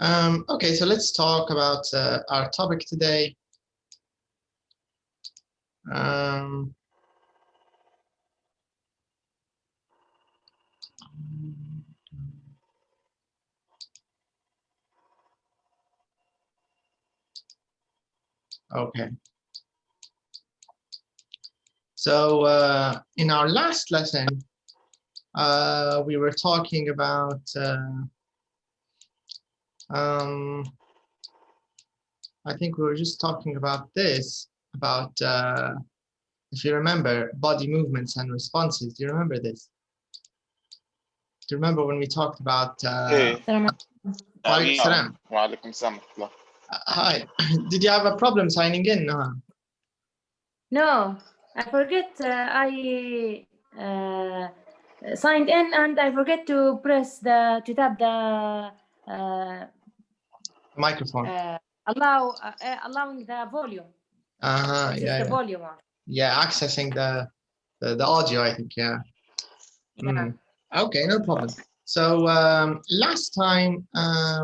Okay, so let's talk about our topic today. Okay. So in our last lesson, we were talking about I think we were just talking about this, about if you remember, body movements and responses. Do you remember this? Do you remember when we talked about وعليكم السلام. Hi, did you have a problem signing in? No, I forget I signed in and I forget to press to tap the microphone. Allowing the volume. Yeah, the volume on. Yeah, accessing the audio, I think, yeah. Okay, no problem. So last time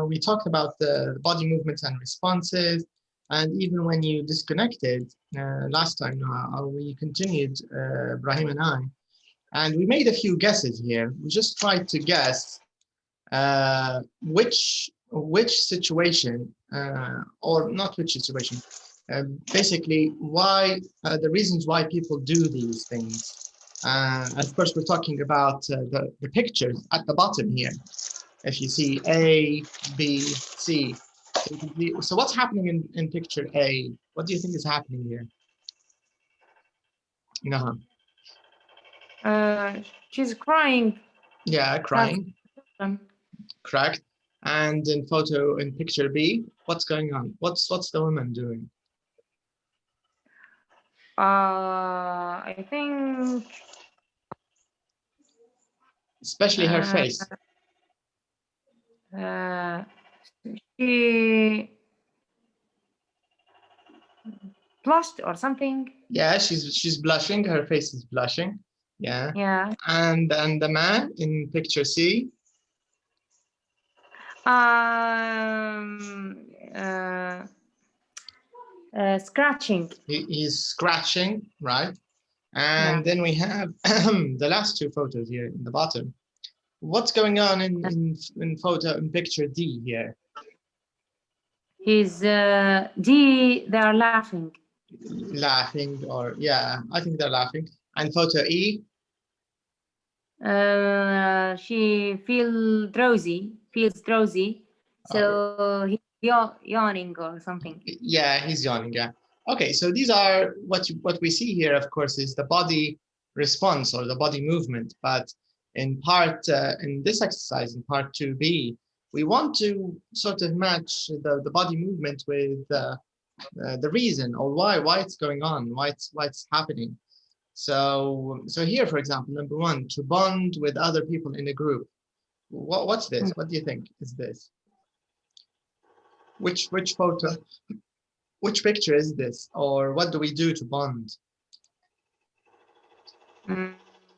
we talked about the body movements and responses, and even when you disconnected last time, we continued, Brahim and I, and we made a few guesses here. We just tried to guess which situation, or not which situation, basically why the reasons why people do these things. And of course, we're talking about the pictures at the bottom here. If you see A, B, C. So what's happening in picture A? What do you think is happening here? No. She's crying. Yeah, crying. Correct. And in picture B, what's going on? What's the woman doing? I think especially her face. She blushed or something. Yeah, she's blushing. Her face is blushing. Yeah. Yeah. And the man in picture C. Scratching. He's scratching, right? And then we have the last two photos here in the bottom. What's going on in picture D here? He's D. They are laughing. Laughing, or yeah, I think they're laughing. And photo E. She feels drowsy. So he's yawning or something. Yeah, he's yawning. Yeah. Okay, so these are what we see here. Of course, is the body response or the body movement. But in part in this exercise, in part 2B, we want to sort of match the body movement with the reason or why it's going on, why it's happening. So here, for example, number 1, to bond with other people in a group. What's this? What do you think is this? Which photo? Which picture is this? Or what do we do to bond?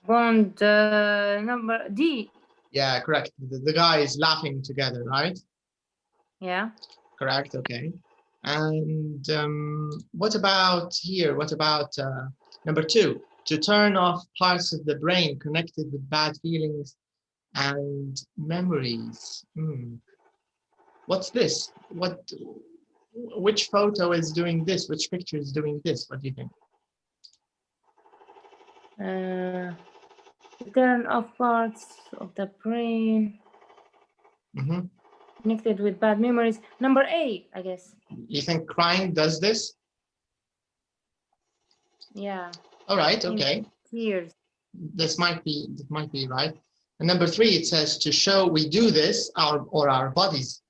Bond number D. Yeah, correct. The guys laughing together, right? Yeah. Correct. Okay. And what about here? What about number 2? To turn off parts of the brain connected with bad feelings and memories. What's this? Which photo is doing this? Which picture is doing this? What do you think? Turn off parts of the brain connected with bad memories. Number A, I guess. You think crying does this? Yeah. All right. Okay. Tears. This might be right. And number 3, it says to show we do this, our bodies,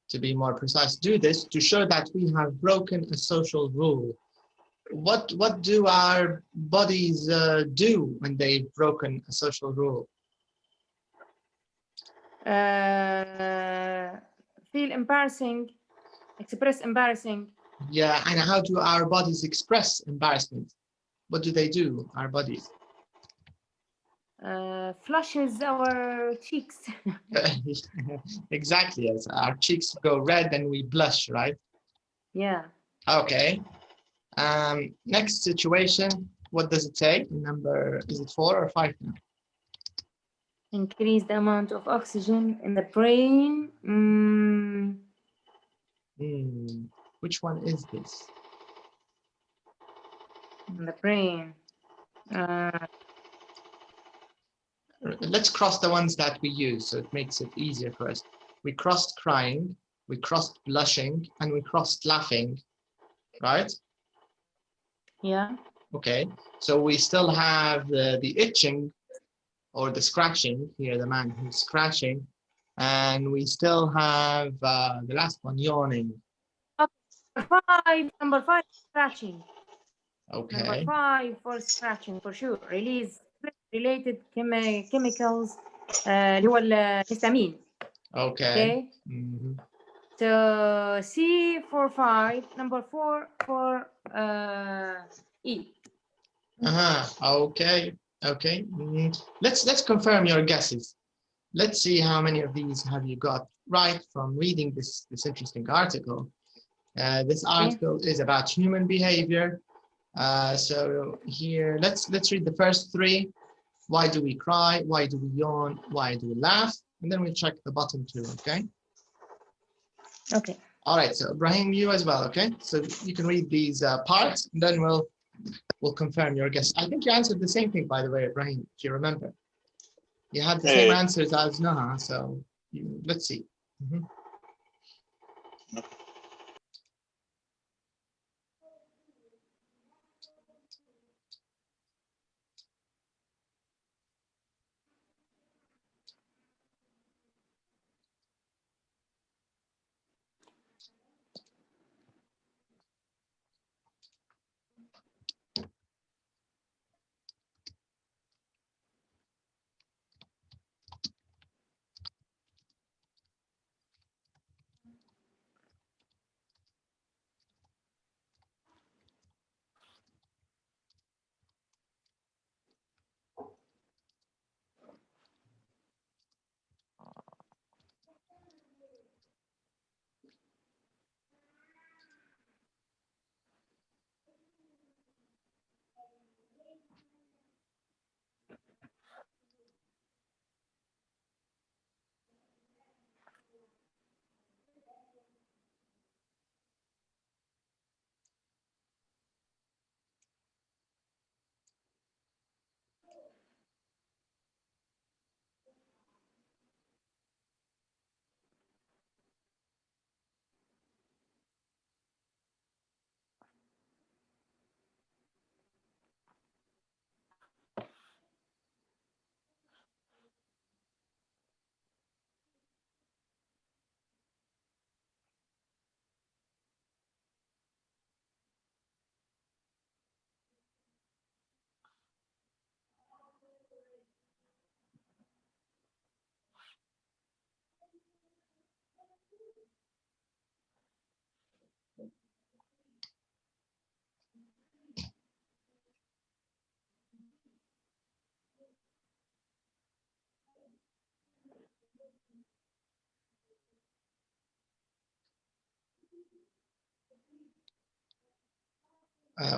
to be more precise, do this to show that we have broken a social rule. What do our bodies do when they've broken a social rule? Feel embarrassing, express embarrassing. Yeah, and how do our bodies express embarrassment? What do they do, our bodies? flushes our cheeks. Exactly, yes. Our cheeks go red and we blush, right? Yeah. Okay. Next situation, what does it say? Number, is it 4 or 5 now? Increase the amount of oxygen in the brain. Which one is this? In the brain. Let's cross the ones that we use so it makes it easier for us. We crossed crying, we crossed blushing, and we crossed laughing, right? Yeah. Okay, so we still have the itching or the scratching, here the man who's scratching, and we still have the last one, yawning. Number 5, scratching. Okay. Number 5 for scratching for sure. Release related chemicals اللي هو الهستامين. Okay. So C for 5, number 4 for E. Okay. Okay. Let's confirm your guesses. Let's see how many of these have you got right from reading this interesting article. This article is about human behavior. So here, let's read the first 3. Why do we cry? Why do we yawn? Why do we laugh? And then we'll check the bottom 2, okay? Okay. All right, so Ibrahim, you as well, okay? So you can read these parts, and then we'll confirm your guess. I think you answered the same thing, by the way, Ibrahim, if you remember. You had the same answers as Noha, so let's see.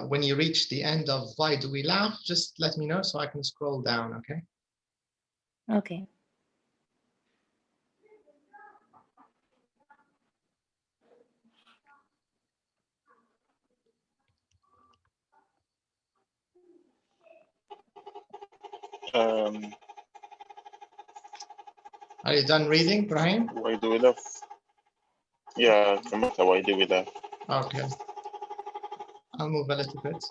When you reach the end of why do we laugh, just let me know so I can scroll down, okay? Okay. Are you done reading, Brian? Why do we laugh? Yeah, no matter why do we laugh. Okay. I'll move a little bit.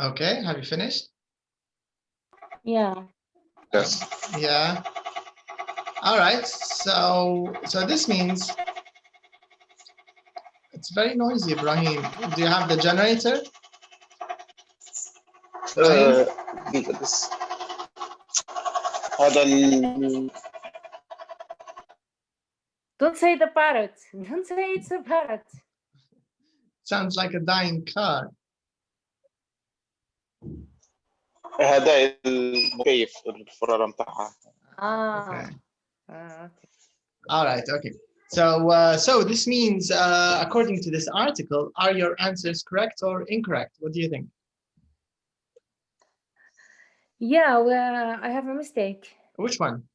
Okay, have you finished? Yeah. Yes. Yeah. All right. So this means it's very noisy, Ibrahim. Do you have the generator? دقيقة بس. هذا Don't say the parrot. Don't say it's a parrot. Sounds like a dying car. هذا المكيف الفرارة متاعها. Okay. Okay. All right. Okay. So this means, according to this article, are your answers correct or incorrect? What do you think? Yeah, well, I have a mistake. Which one?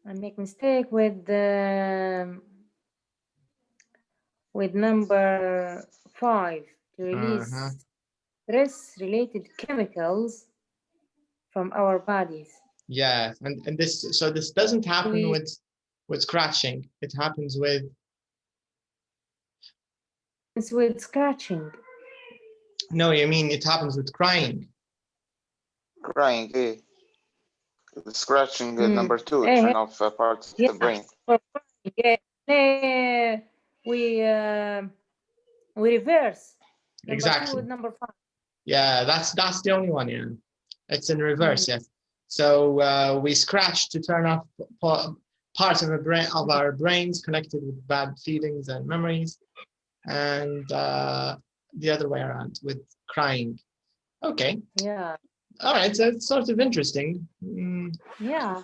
I make mistake with number 5 to release stress-related chemicals from our bodies. Yeah, and this doesn't happen with scratching. It happens with. It's with scratching. No, you mean it happens with crying. Crying, eh? Scratching number 2, turn off parts of the brain. Yeah, we reverse. Exactly. 2 with number 5. Yeah, that's the only one. Yeah, it's in reverse. Yes. So we scratch to turn off parts of our brains connected with bad feelings and memories, and the other way around with crying. Okay. Yeah. All right. So it's sort of interesting. Yeah.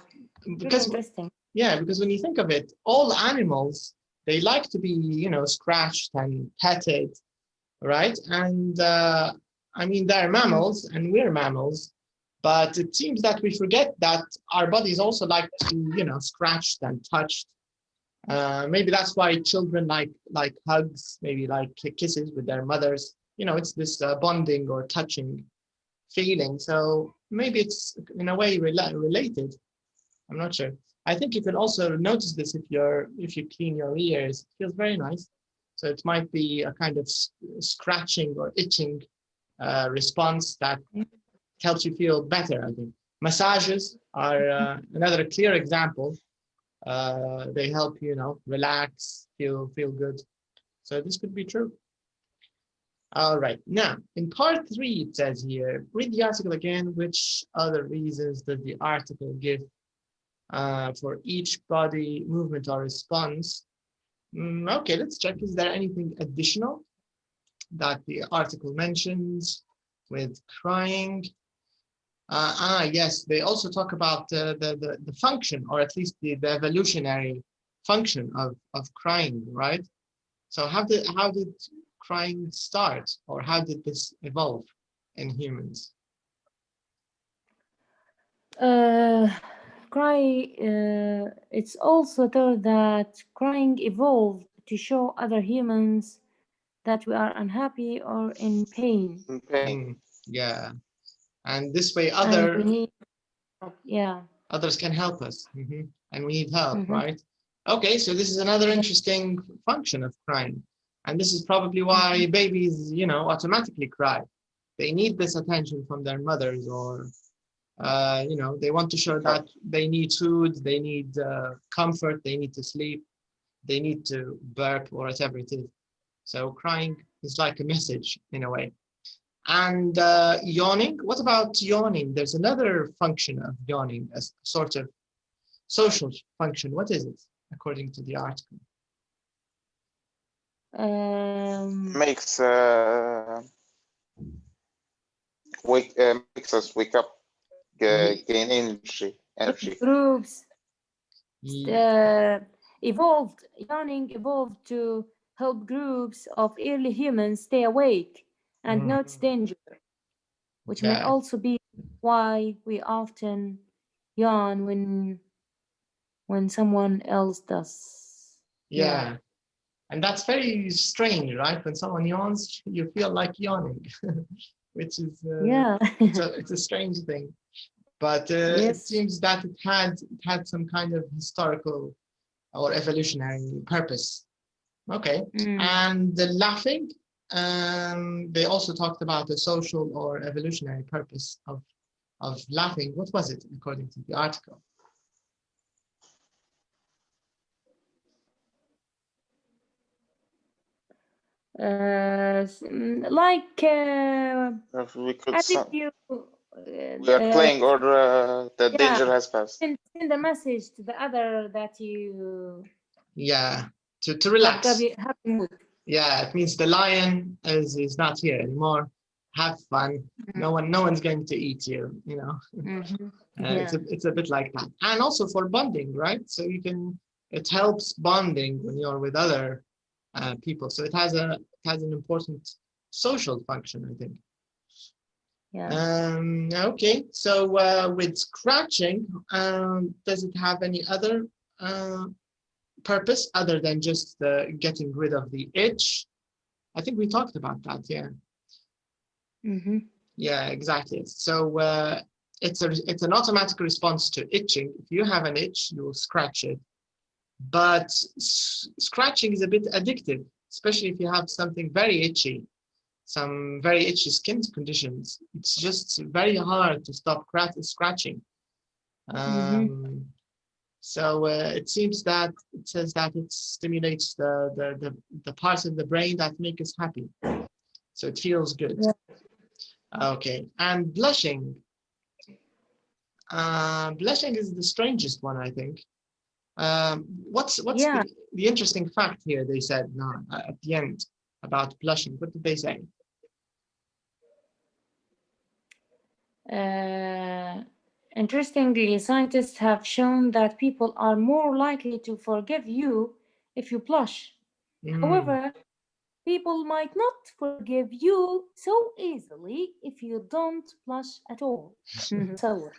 Because interesting. Yeah, because when you think of it, all animals, they like to be, scratched and petted, right? And I mean, they're mammals and we're mammals, but it seems that we forget that our bodies also like to, scratched and touched. Maybe that's why children like hugs, maybe like kisses with their mothers. It's this bonding or touching feeling. So maybe it's in a way related. I'm not sure. I think you can also notice this if you clean your ears. It feels very nice. So it might be a kind of scratching or itching response that helps you feel better, I think. Massages are another clear example. They help you, relax, feel good. So this could be true. All right. Now, in part 3, it says here, read the article again. Which other reasons does the article give for each body movement or response? Okay, let's check. Is there anything additional that the article mentions with crying? Yes, they also talk about the function, or at least the evolutionary function of crying, right? So how did crying start, or how did this evolve in humans? It's also told that crying evolved to show other humans that we are unhappy or in pain. Yeah, and this way others can help us, and we need help, right? Okay, so this is another interesting function of crying, and this is probably why babies, automatically cry. They need this attention from their mothers, or they want to show that they need food, they need comfort, they need to sleep, they need to burp, or whatever it is. So crying is like a message in a way. And yawning, what about yawning? There's another function of yawning, a sort of social function. What is it, according to the article? Makes us wake up, gain energy. Groups yawning evolved to help groups of early humans stay awake and notice danger, which may also be why we often yawn when someone else does. Yeah. And that's very strange, right? When someone yawns, you feel like yawning, which is it's a strange thing. But it seems that it had some kind of historical or evolutionary purpose. Okay. And the laughing, They also talked about the social or evolutionary purpose of laughing. What was it according to the article? Like If we could as if you we are playing or the danger has passed. send a message to the other that you to relax. Happy mood. Yeah, it means the lion is not here anymore. Have fun. No one's going to eat you, you know. It's a bit like that. And also for bonding, right? So it helps bonding when you're with other people. So it has an important social function, I think. Yeah. Okay, so with scratching, does it have any other purpose other than just getting rid of the itch? I think we talked about that. Yeah. Yeah, exactly. So it's an automatic response to itching. If you have an itch, you will scratch it. But scratching is a bit addictive, especially if you have something very itchy, some very itchy skin conditions. It's just very hard to stop scratching. So it seems that it says that it stimulates the parts of the brain that make us happy. So it feels good. Yeah. Okay, and blushing. Blushing is the strangest one, I think. What's the interesting fact here? They said at the end about blushing. What did they say? Interestingly, scientists have shown that people are more likely to forgive you if you blush. However, people might not forgive you so easily if you don't blush at all. So.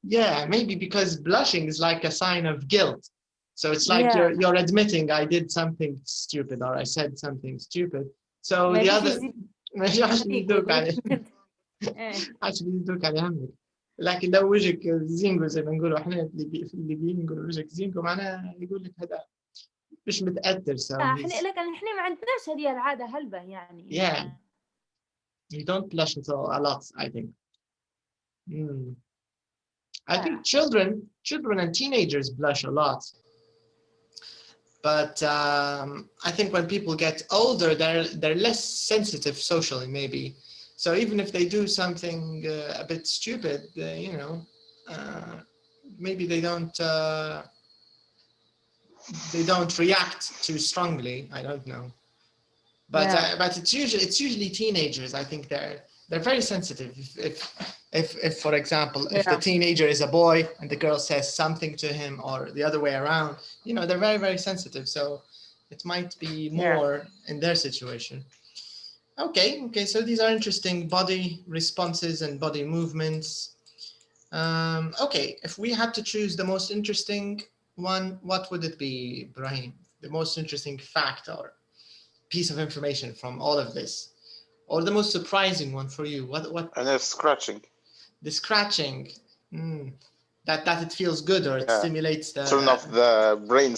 Yeah, maybe because blushing is like a sign of guilt. So it's like you're admitting I did something stupid or I said something stupid. So maybe the other عشان يدوك على همك. لكن لو وجهك زينجو زي ما نقولوا احنا الليبيين نقولوا وجهك زينجو معناها يقول لك هذا مش متأثر. So احنا ما عندناش هذه العادة هلبة يعني. Yeah. You don't blush at all, a lot, I think. I think children and teenagers blush a lot. But I think when people get older, they're less sensitive socially, maybe. So even if they do something a bit stupid, maybe they don't react too strongly. I don't know. But it's usually teenagers. I think they're very sensitive. If for example, if the teenager is a boy and the girl says something to him, or the other way around, they're very, very sensitive. So it might be more in their situation. Okay. So these are interesting body responses and body movements. Okay, if we had to choose the most interesting one, what would it be, Ibrahim? The most interesting fact or piece of information from all of this, or the most surprising one for you? What? And it's scratching. The scratching, that it feels good, or it stimulates the turn off the brain.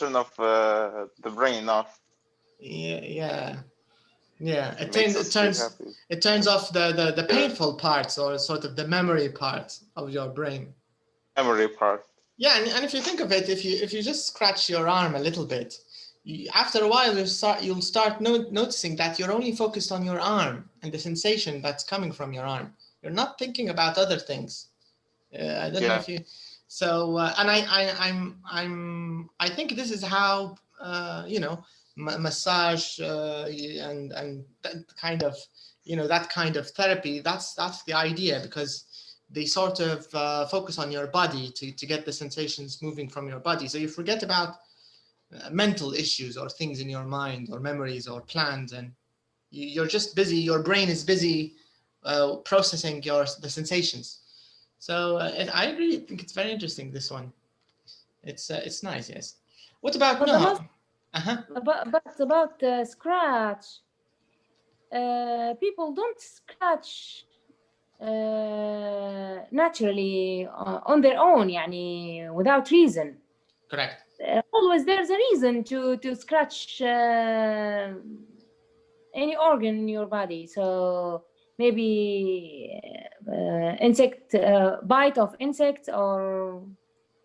Turn off the brain off. Yeah. It turns off the painful parts, or sort of the memory part of your brain. Memory part. Yeah, and if you think of it, if you just scratch your arm a little bit, after a while you'll start noticing that you're only focused on your arm and the sensation that's coming from your arm. You're not thinking about other things. I don't know if you. So and I think this is how massage and that kind of that kind of therapy. That's the idea, because they sort of focus on your body to get the sensations moving from your body. So you forget about mental issues or things in your mind or memories or plans, and you're just busy. Your brain is busy processing the sensations. So I really think it's very interesting, this one. It's nice. Yes. What about Noha? But about scratch, people don't scratch naturally on their own, يعني without reason. Correct. always there's a reason to scratch any organ in your body. So maybe insect bite of insects or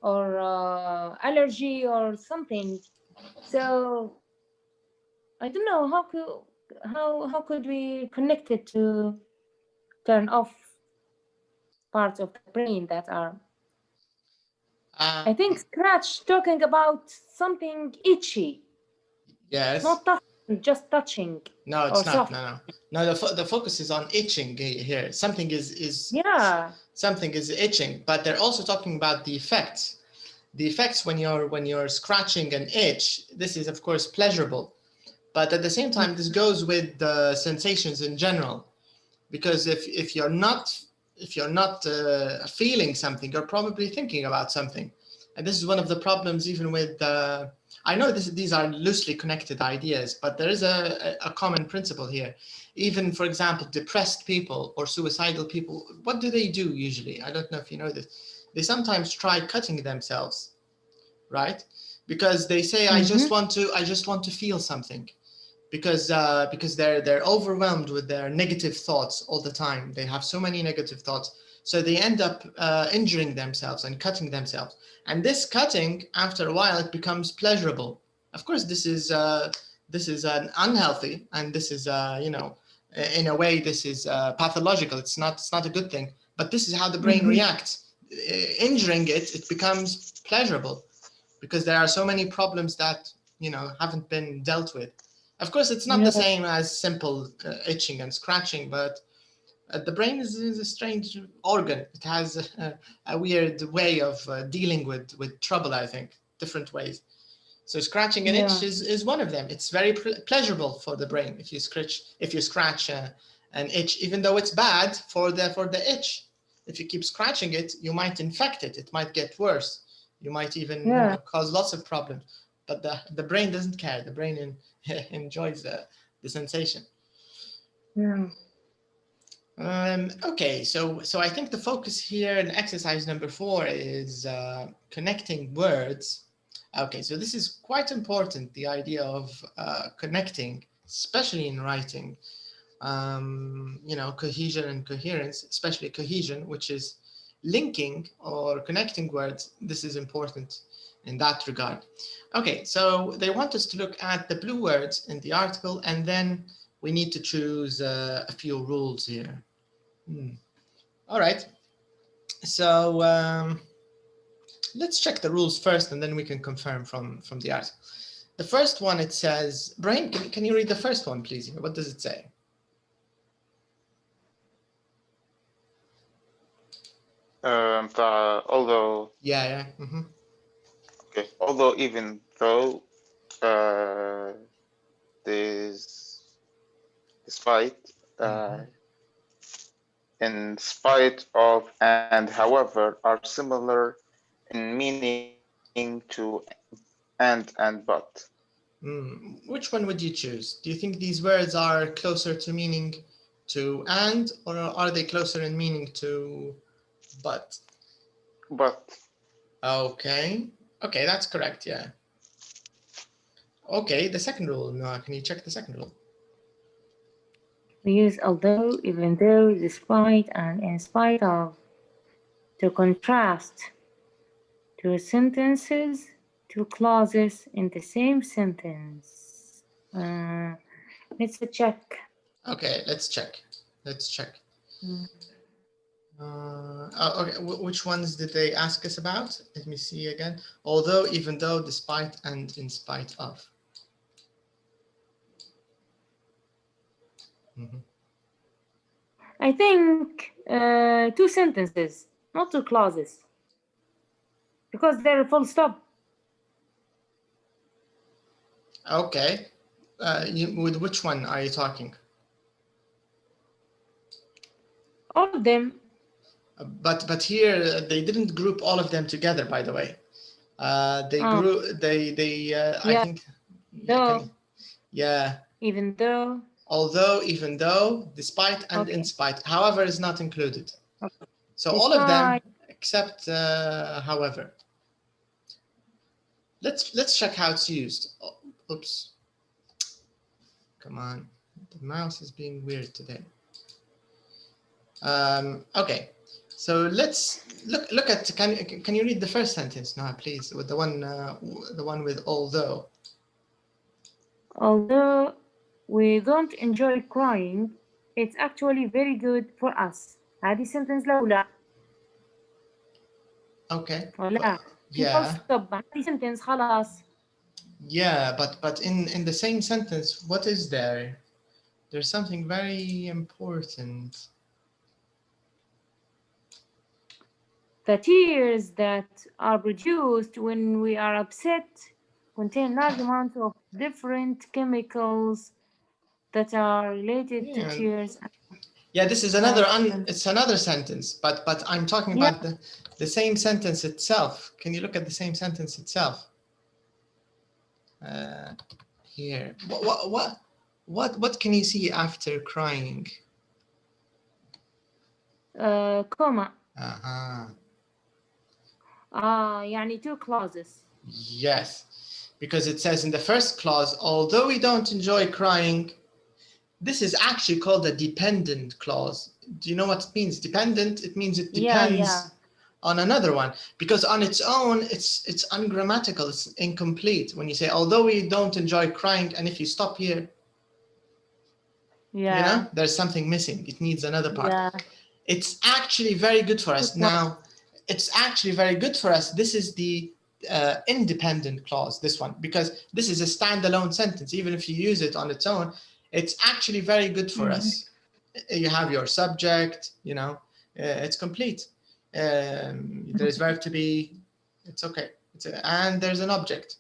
allergy or something. So I don't know how could we connect it to turn off parts of the brain that are. I think scratch talking about something itchy. Yes. Not touching, just touching. No, it's not. No. The focus is on itching here. Something is yeah. Something is itching, but they're also talking about the effects. The effects when you're scratching an itch. This is of course pleasurable, but at the same time, this goes with the sensations in general, because if you're not feeling something, you're probably thinking about something, and this is one of the problems even with. I know these are loosely connected ideas, but there is a common principle here. Even, for example, depressed people or suicidal people, what do they do usually? I don't know if you know this. They sometimes try cutting themselves, right? Because they say, I just want to feel something, because they're overwhelmed with their negative thoughts all the time. They have so many negative thoughts. So they end up injuring themselves and cutting themselves. And this cutting, after a while, it becomes pleasurable. Of course, this is an unhealthy, and this is in a way, this is pathological. It's not a good thing. But this is how the brain reacts. Injuring it becomes pleasurable, because there are so many problems that haven't been dealt with. Of course, it's not the same as simple itching and scratching, but the brain is a strange organ. It has a weird way of dealing with trouble, I think, different ways. So scratching an itch is one of them. It's very pleasurable for the brain if you scratch an itch, even though it's bad for the itch. If you keep scratching it, you might infect it. It might get worse. You might even cause lots of problems. But the brain doesn't care. The brain enjoys the sensation. Yeah. Okay, so I think the focus here in exercise number 4 is connecting words. Okay, so this is quite important, the idea of connecting, especially in writing. Cohesion and coherence, especially cohesion, which is linking or connecting words. This is important in that regard. Okay, so they want us to look at the blue words in the article, and then we need to choose a few rules here. All right, so let's check the rules first, and then we can confirm from the article. The first one, it says, Brain, can you read the first one, please? What does it say? Although. Yeah. Okay. Although, even though, despite, in spite of, and however are similar in meaning to and but. Which one would you choose? Do you think these words are closer to meaning to and, or are they closer in meaning to but? But. Okay, that's correct, yeah. Okay, the second rule, Noah, can you check the second rule? We use although, even though, despite, and in spite of to contrast two sentences, two clauses in the same sentence. Let's check. Okay, let's check. Okay, which ones did they ask us about? Let me see again. Although, even though, despite, and in spite of. I think 2 sentences, not 2 clauses, because they're full stop. Okay, with which one are you talking? All of them. But here they didn't group all of them together, by the way. They group. I think. Though. Yeah. Even though. Although, even though, despite, and in spite. However is not included. Okay. So all of them except however. let's check how it's used. Oh, oops. Come on, the mouse is being weird today. Okay, so let's look at. Can you read the first sentence now, please, with the one with although. Although we don't enjoy crying, it's actually very good for us. هذه sentence الأولى. Okay. ولا yeah. هذه sentence خلاص. Yeah, but in the same sentence, what is there? There's something very important. The tears that are produced when we are upset contain large amounts of different chemicals that are related to tears. Yeah, this is another it's another sentence, but I'm talking about the same sentence itself. Can you look at the same sentence itself? Here, what can you see after crying? Comma. يعني two clauses. Yes, because it says in the first clause, although we don't enjoy crying, this is actually called a dependent clause. Do you know what it means? Dependent, it means it depends on another one, because on its own, it's ungrammatical, it's incomplete. When you say, although we don't enjoy crying, and if you stop here, you know, there's something missing. It needs another part. Yeah. It's actually very good for us. Now, it's actually very good for us. This is the independent clause, this one, because this is a standalone sentence. Even if you use it on its own, it's actually very good for us. You have your subject, you know, it's complete. There's verb to be, it's okay. And there's an object,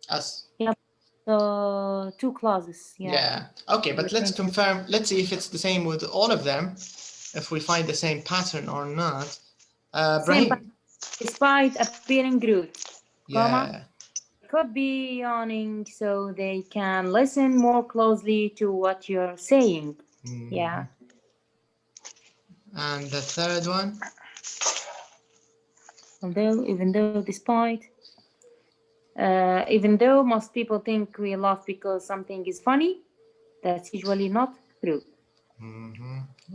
us. Yep. So two clauses. Yeah. Okay, but let's confirm. Let's see if it's the same with all of them. If we find the same pattern or not. Brahim. Despite appearing rude. Yeah. Could be yawning so they can listen more closely to what you're saying. Yeah. And the third one? Although, even though, despite. Even though most people think we laugh because something is funny, that's usually not true.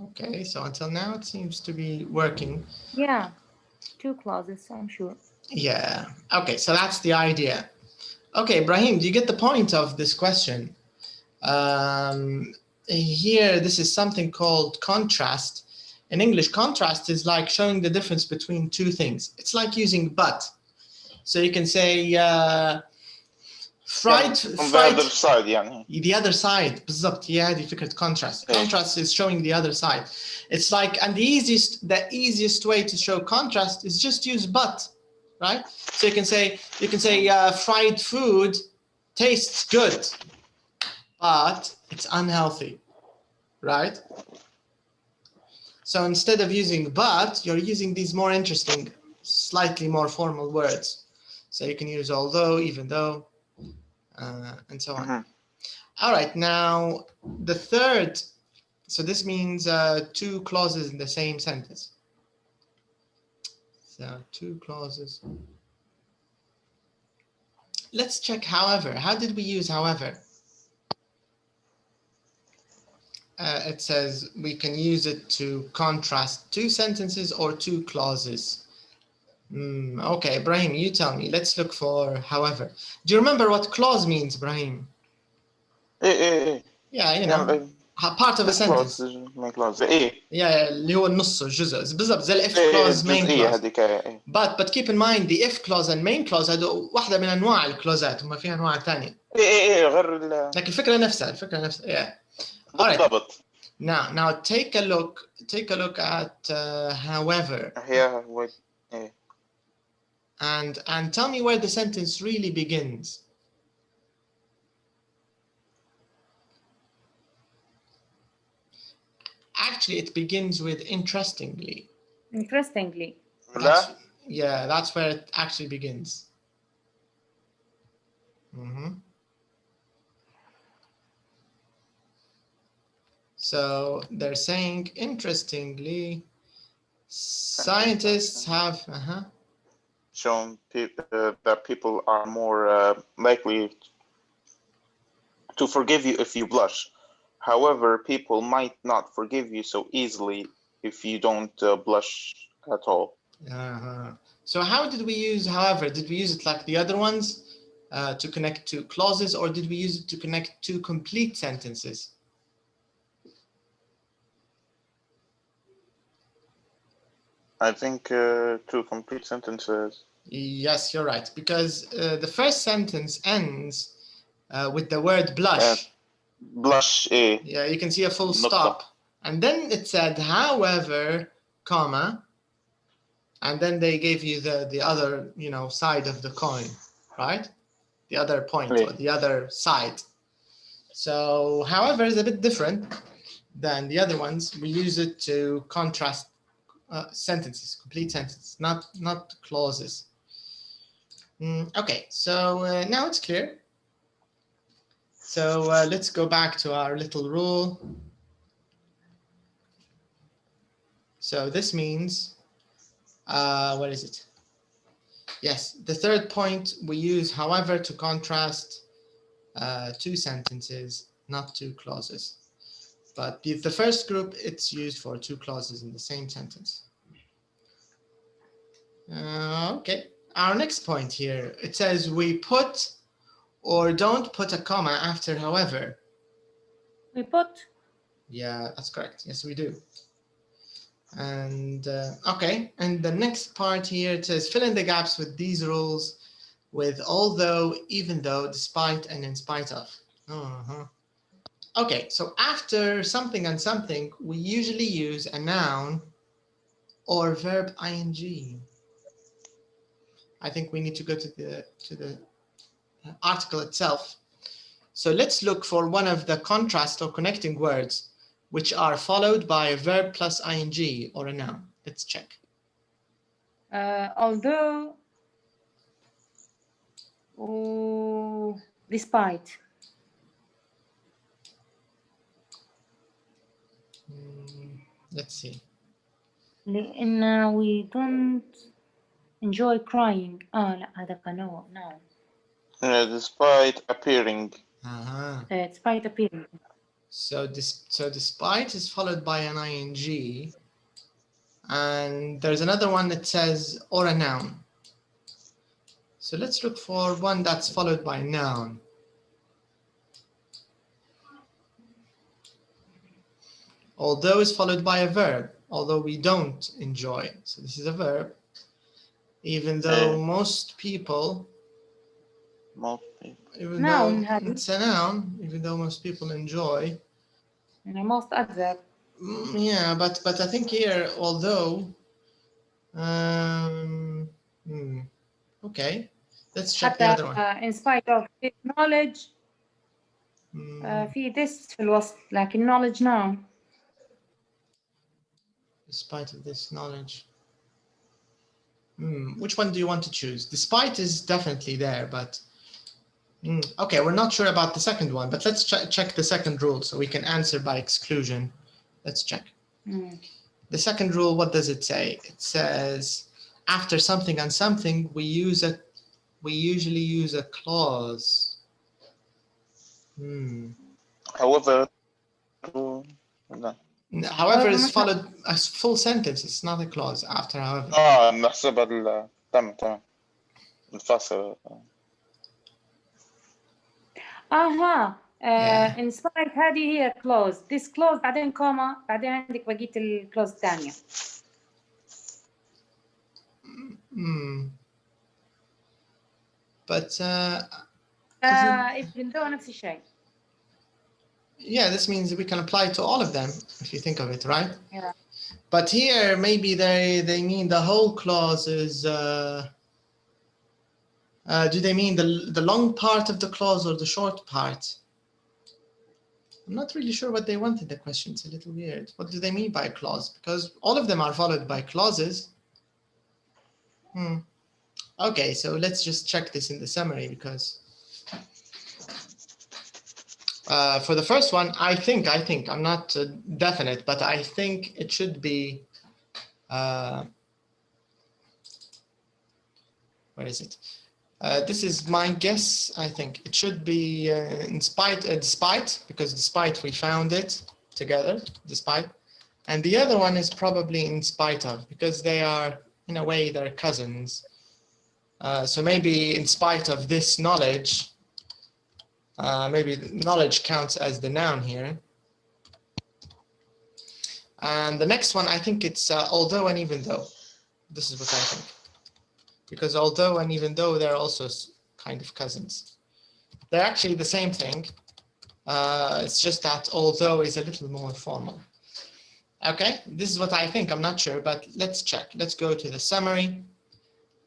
Okay, so until now it seems to be working. Yeah, two clauses, I'm sure. Yeah, okay, so that's the idea. Okay, Brahim, do you get the point of this question? Here, this is something called contrast. In English, contrast is like showing the difference between two things. It's like using but. So you can say fried on the other side, يعني. The other side, بالضبط. هي هذه فكرة contrast. Contrast is showing the other side. It's like, and the easiest way to show contrast is just use but, right? So you can say fried food tastes good, but it's unhealthy, right? So instead of using but, you're using these more interesting, slightly more formal words. So you can use although, even though, and so on. All right, now the third, so this means two clauses in the same sentence. So two clauses. Let's check however. How did we use however? It says we can use it to contrast two sentences or two clauses. Okay, Ibrahim, you tell me. Let's look for however. Do you remember what clause means, Ibrahim? Yeah, you know, part of a sentence. Yeah, اللي هو النص الجزء بالضبط زي if clause main clause. But keep in mind the if clause and main clause هذو واحدة من أنواع الكلوزات وما فيها أنواع ثانية. غير لكن الفكرة نفسها yeah. All right. Now take a look at however. And tell me where the sentence really begins. Actually, it begins with interestingly. Interestingly. That's where it actually begins. So they're saying, interestingly, scientists have shown that people are more likely to forgive you if you blush. However, people might not forgive you so easily if you don't blush at all. So how did we use however? Did we use it like the other ones to connect to clauses, or did we use it to connect to complete sentences? I think two complete sentences. Yes, you're right, because the first sentence ends with the word blush. Blush. Yeah, you can see a full stop. And then it said, however, comma, and then they gave you the other, side of the coin, right? The other point or the other side. So, however, is a bit different than the other ones. We use it to contrast sentences, complete sentences, not clauses. Okay, so now it's clear. So let's go back to our little rule. So this means, what is it? Yes, the third point, we use however to contrast two sentences, not two clauses. But the first group, it's used for two clauses in the same sentence. Okay, our next point here, it says we put or don't put a comma after however. We put. Yeah, that's correct. Yes, we do. And okay, and the next part here, it says fill in the gaps with these rules with although, even though, despite, and in spite of. Okay, so after something and something, we usually use a noun or verb ing. I think we need to go to the article itself. So let's look for one of the contrast or connecting words which are followed by a verb plus ing or a noun. Let's check. Although, despite. Let's see. لأن we don't enjoy crying. لا هذا كنوع noun. Despite appearing. Despite appearing. So despite is followed by an ing, and there's another one that says or a noun. So let's look for one that's followed by a noun. Although is followed by a verb, although we don't enjoy. So this is a verb. Even though most people, even noun, though it's a noun, even though most people enjoy. Most adverb. Yeah, but I think here, although, okay, let's check the other one. In spite of this knowledge, في this في الوسط, لكن knowledge noun. Despite of this knowledge. Which one do you want to choose? Despite is definitely there, but okay, we're not sure about the second one, but let's check the second rule so we can answer by exclusion. Let's check. The second rule, what does it say? It says after something and something, we usually use a clause. However, however is followed as full sentence. It's not a clause after however. نحسبها تمام الفاصل. in spite هذه هي clause. This clause بعدين كوما بعدين عندك بقية الكلوز الثانية. But even though نفس الشيء. Yeah, this means we can apply to all of them if you think of it, right? Yeah. But here maybe they mean the whole clause is. Do they mean the long part of the clause or the short part? I'm not really sure what they want in the question. It's a little weird. What do they mean by a clause? Because all of them are followed by clauses. Okay, so let's just check this in the summary because for the first one, I think I'm not definite, but I think it should be Where is it? This is my guess. I think it should be despite, because despite we found it together, despite. And the other one is probably in spite of, because they are, in a way, they're cousins. So maybe in spite of this knowledge, maybe knowledge counts as the noun here. And the next one, I think it's although and even though. This is what I think. Because although and even though, they're also kind of cousins. They're actually the same thing. It's just that although is a little more formal. Okay, this is what I think. I'm not sure, but let's check. Let's go to the summary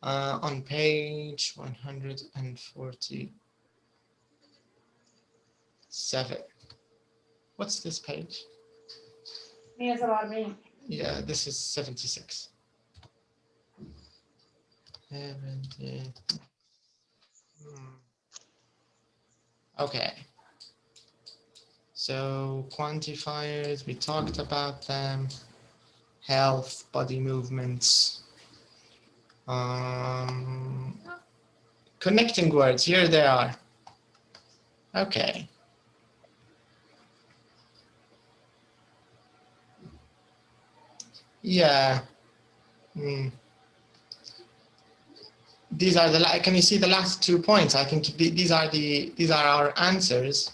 on page 147. What's this page? Yeah, this is 76. 70. Okay. So quantifiers, we talked about them. Health, body movements. Connecting words, here they are. Okay. Yeah. These are the, can you see the last 2 points? I think these are our answers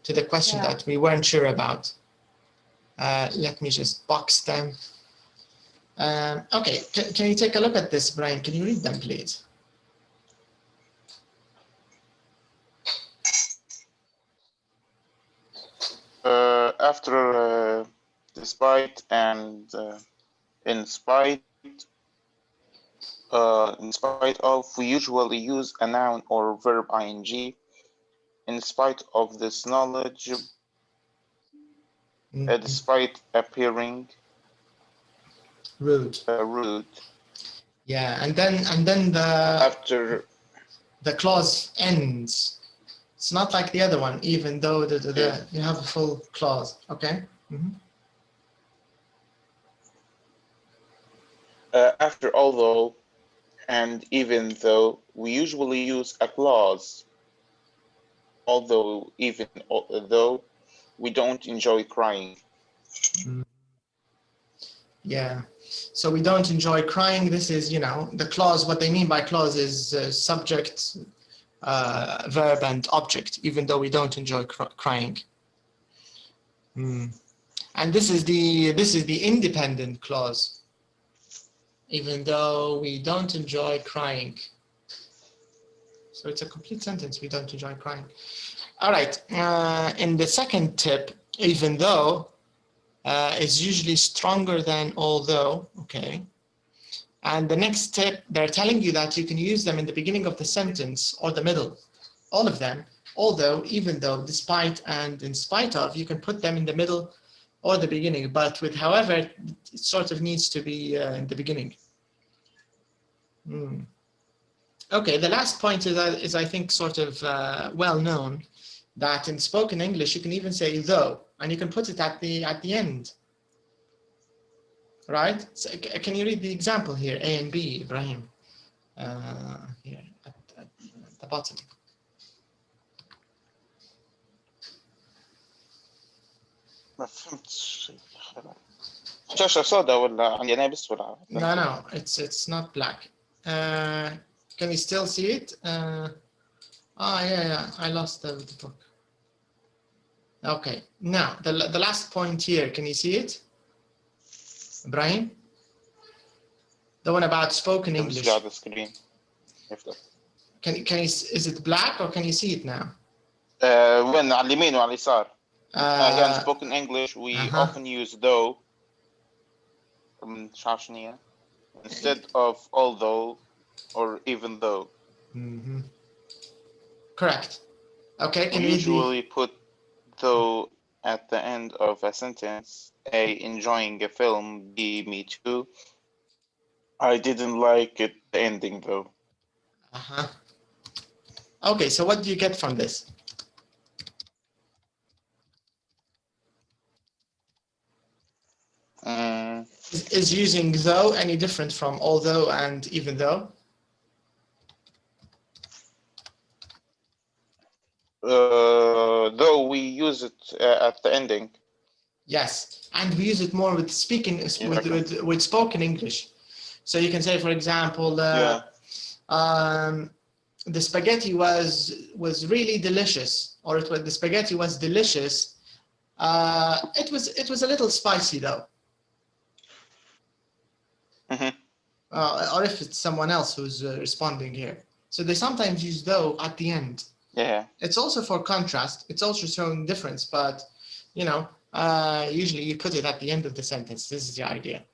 to the question that we weren't sure about. Let me just box them. Okay, can you take a look at this, Brian? Can you read them, please? After despite and in spite of, we usually use a noun or verb ing. In spite of this knowledge, despite appearing rude. Rude. Yeah, and then after the clause ends. It's not like the other one, even though you have a full clause. Okay. After although and even though, we usually use a clause. Although, even though, we don't enjoy crying. Yeah. So we don't enjoy crying. This is, the clause. What they mean by clause is subject, verb, and object. Even though we don't enjoy crying. And this is the independent clause. Even though we don't enjoy crying. So it's a complete sentence. We don't enjoy crying. All right. In the second tip, even though is usually stronger than although. Okay. And the next tip, they're telling you that you can use them in the beginning of the sentence or the middle. All of them. Although, even though, despite, and in spite of, you can put them in the middle or the beginning. But with however, it sort of needs to be in the beginning. Okay, the last point is I think sort of well known, that in spoken English you can even say though, and you can put it at the end, right? So, can you read the example here, A and B, Ibrahim? Here at the bottom. ما فهمتش. شاشة سوداء ولا عندي أنا بس ولا؟ No, it's not black. Can you still see it? Yeah, I lost the book. Okay, now the last point here, can you see it? Ibrahim? The one about spoken English. Can you, is it black or can you see it now? وين على اليمين وعلى اليسار. In spoken English we often use though instead of although or even though. Correct. Okay. We usually put though at the end of a sentence. A, enjoying a film. B, me too. I didn't like it, the ending though. Okay, so what do you get from this? Is using though any different from although and even though? at the ending. Yes, and we use it more with speaking with spoken English. So you can say, for example, the spaghetti was really delicious, or the spaghetti was delicious. It was a little spicy though. Or if it's someone else who's responding here. So they sometimes use though at the end. Yeah. It's also for contrast. It's also showing difference, but you know, usually you put it at the end of the sentence. This is the idea.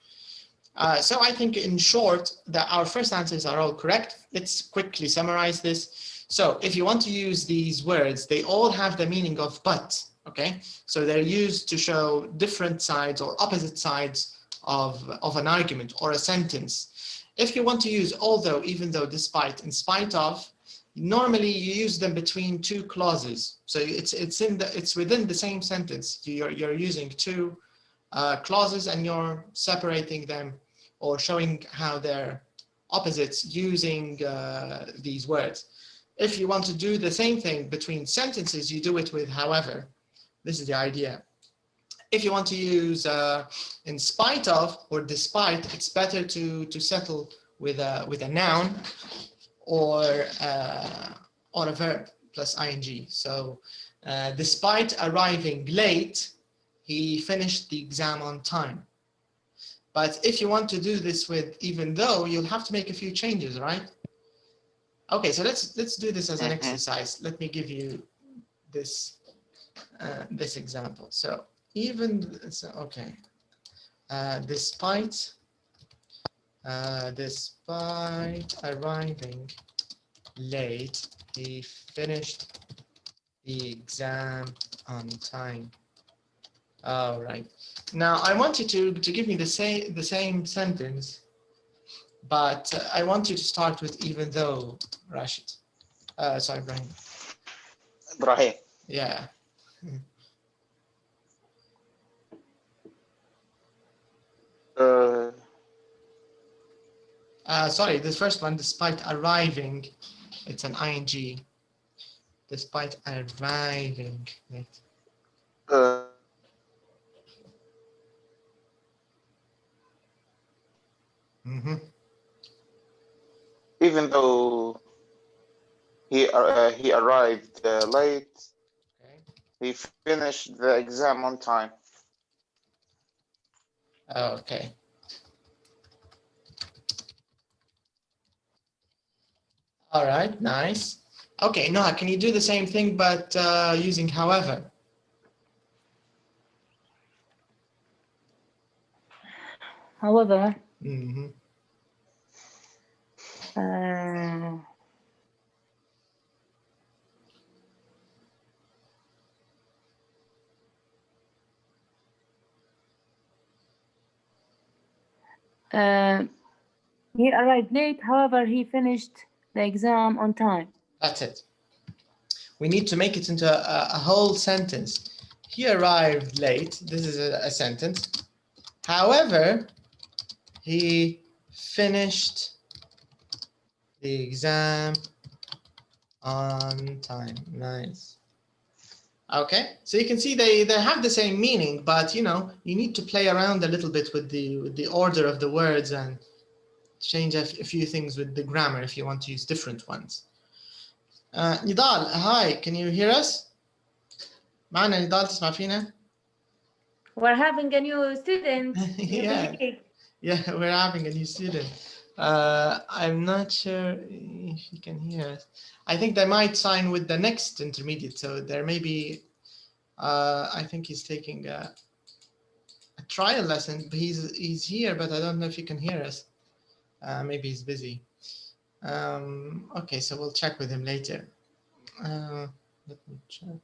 So I think in short that our first answers are all correct. Let's quickly summarize this. So if you want to use these words, they all have the meaning of but, okay? So they're used to show different sides or opposite sides of an argument or a sentence. If you want to use although, even though, despite, in spite of, normally you use them between two clauses. So it's within the same sentence. You're using two clauses and you're separating them or showing how they're opposites using these words. If you want to do the same thing between sentences, you do it with however. This is the idea. If you want to use in spite of or despite, it's better to settle with a noun or a verb plus ing. So despite arriving late, he finished the exam on time. But if you want to do this with even though, you'll have to make a few changes, right? Okay, so let's do this as an exercise. Let me give you this this example. So okay, despite arriving late, he finished the exam on time. All right. Now I want you to give me the same sentence, but I want you to start with even though, Rashid. Sorry, Ibrahim. Ibrahim. Yeah. Sorry, this first one, despite arriving, it's an ing. Despite arriving late. Even though he arrived late, Okay. he finished the exam on time. Okay. All right, nice. Okay, Noah, can you do the same thing but using however? However, he arrived late, however, he finished the exam on time. That's it. We need to make it into a whole sentence. He arrived late. This is a sentence. However, he finished the exam on time. Nice. Okay, so you can see they have the same meaning, but you know, you need to play around a little bit with the order of the words and change a few things with the grammar if you want to use different ones. Nidal, hi, can you hear us? معنا نضال تسمع فينا؟ We're having a new student. Yeah, we're having a new student. I'm not sure if you can hear us. I think they might sign with the next intermediate, so there may be, I think he's taking a trial lesson, but he's here, but I don't know if you can hear us. Maybe he's busy. Okay, so we'll check with him later. Let me check.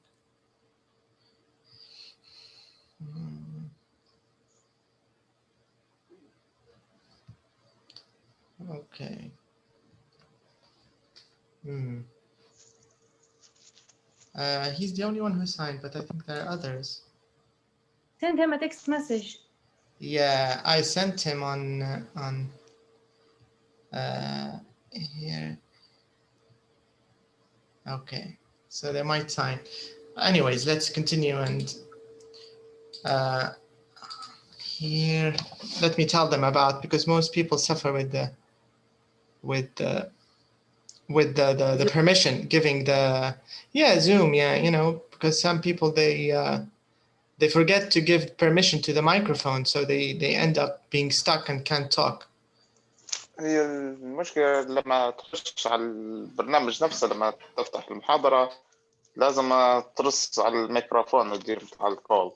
Okay. He's the only one who signed, but I think there are others. Send him a text message. Yeah, I sent him on here. Okay, so they might sign. Anyways, let's continue and Here, let me tell them about, because most people suffer with the permission giving the Zoom, you know, because some people they forget to give permission to the microphone, so they end up being stuck and can't talk. هي المشكلة لما تخش على البرنامج نفسه، لما تفتح المحاضرة لازم ترص على الميكروفون وتدير على الكول.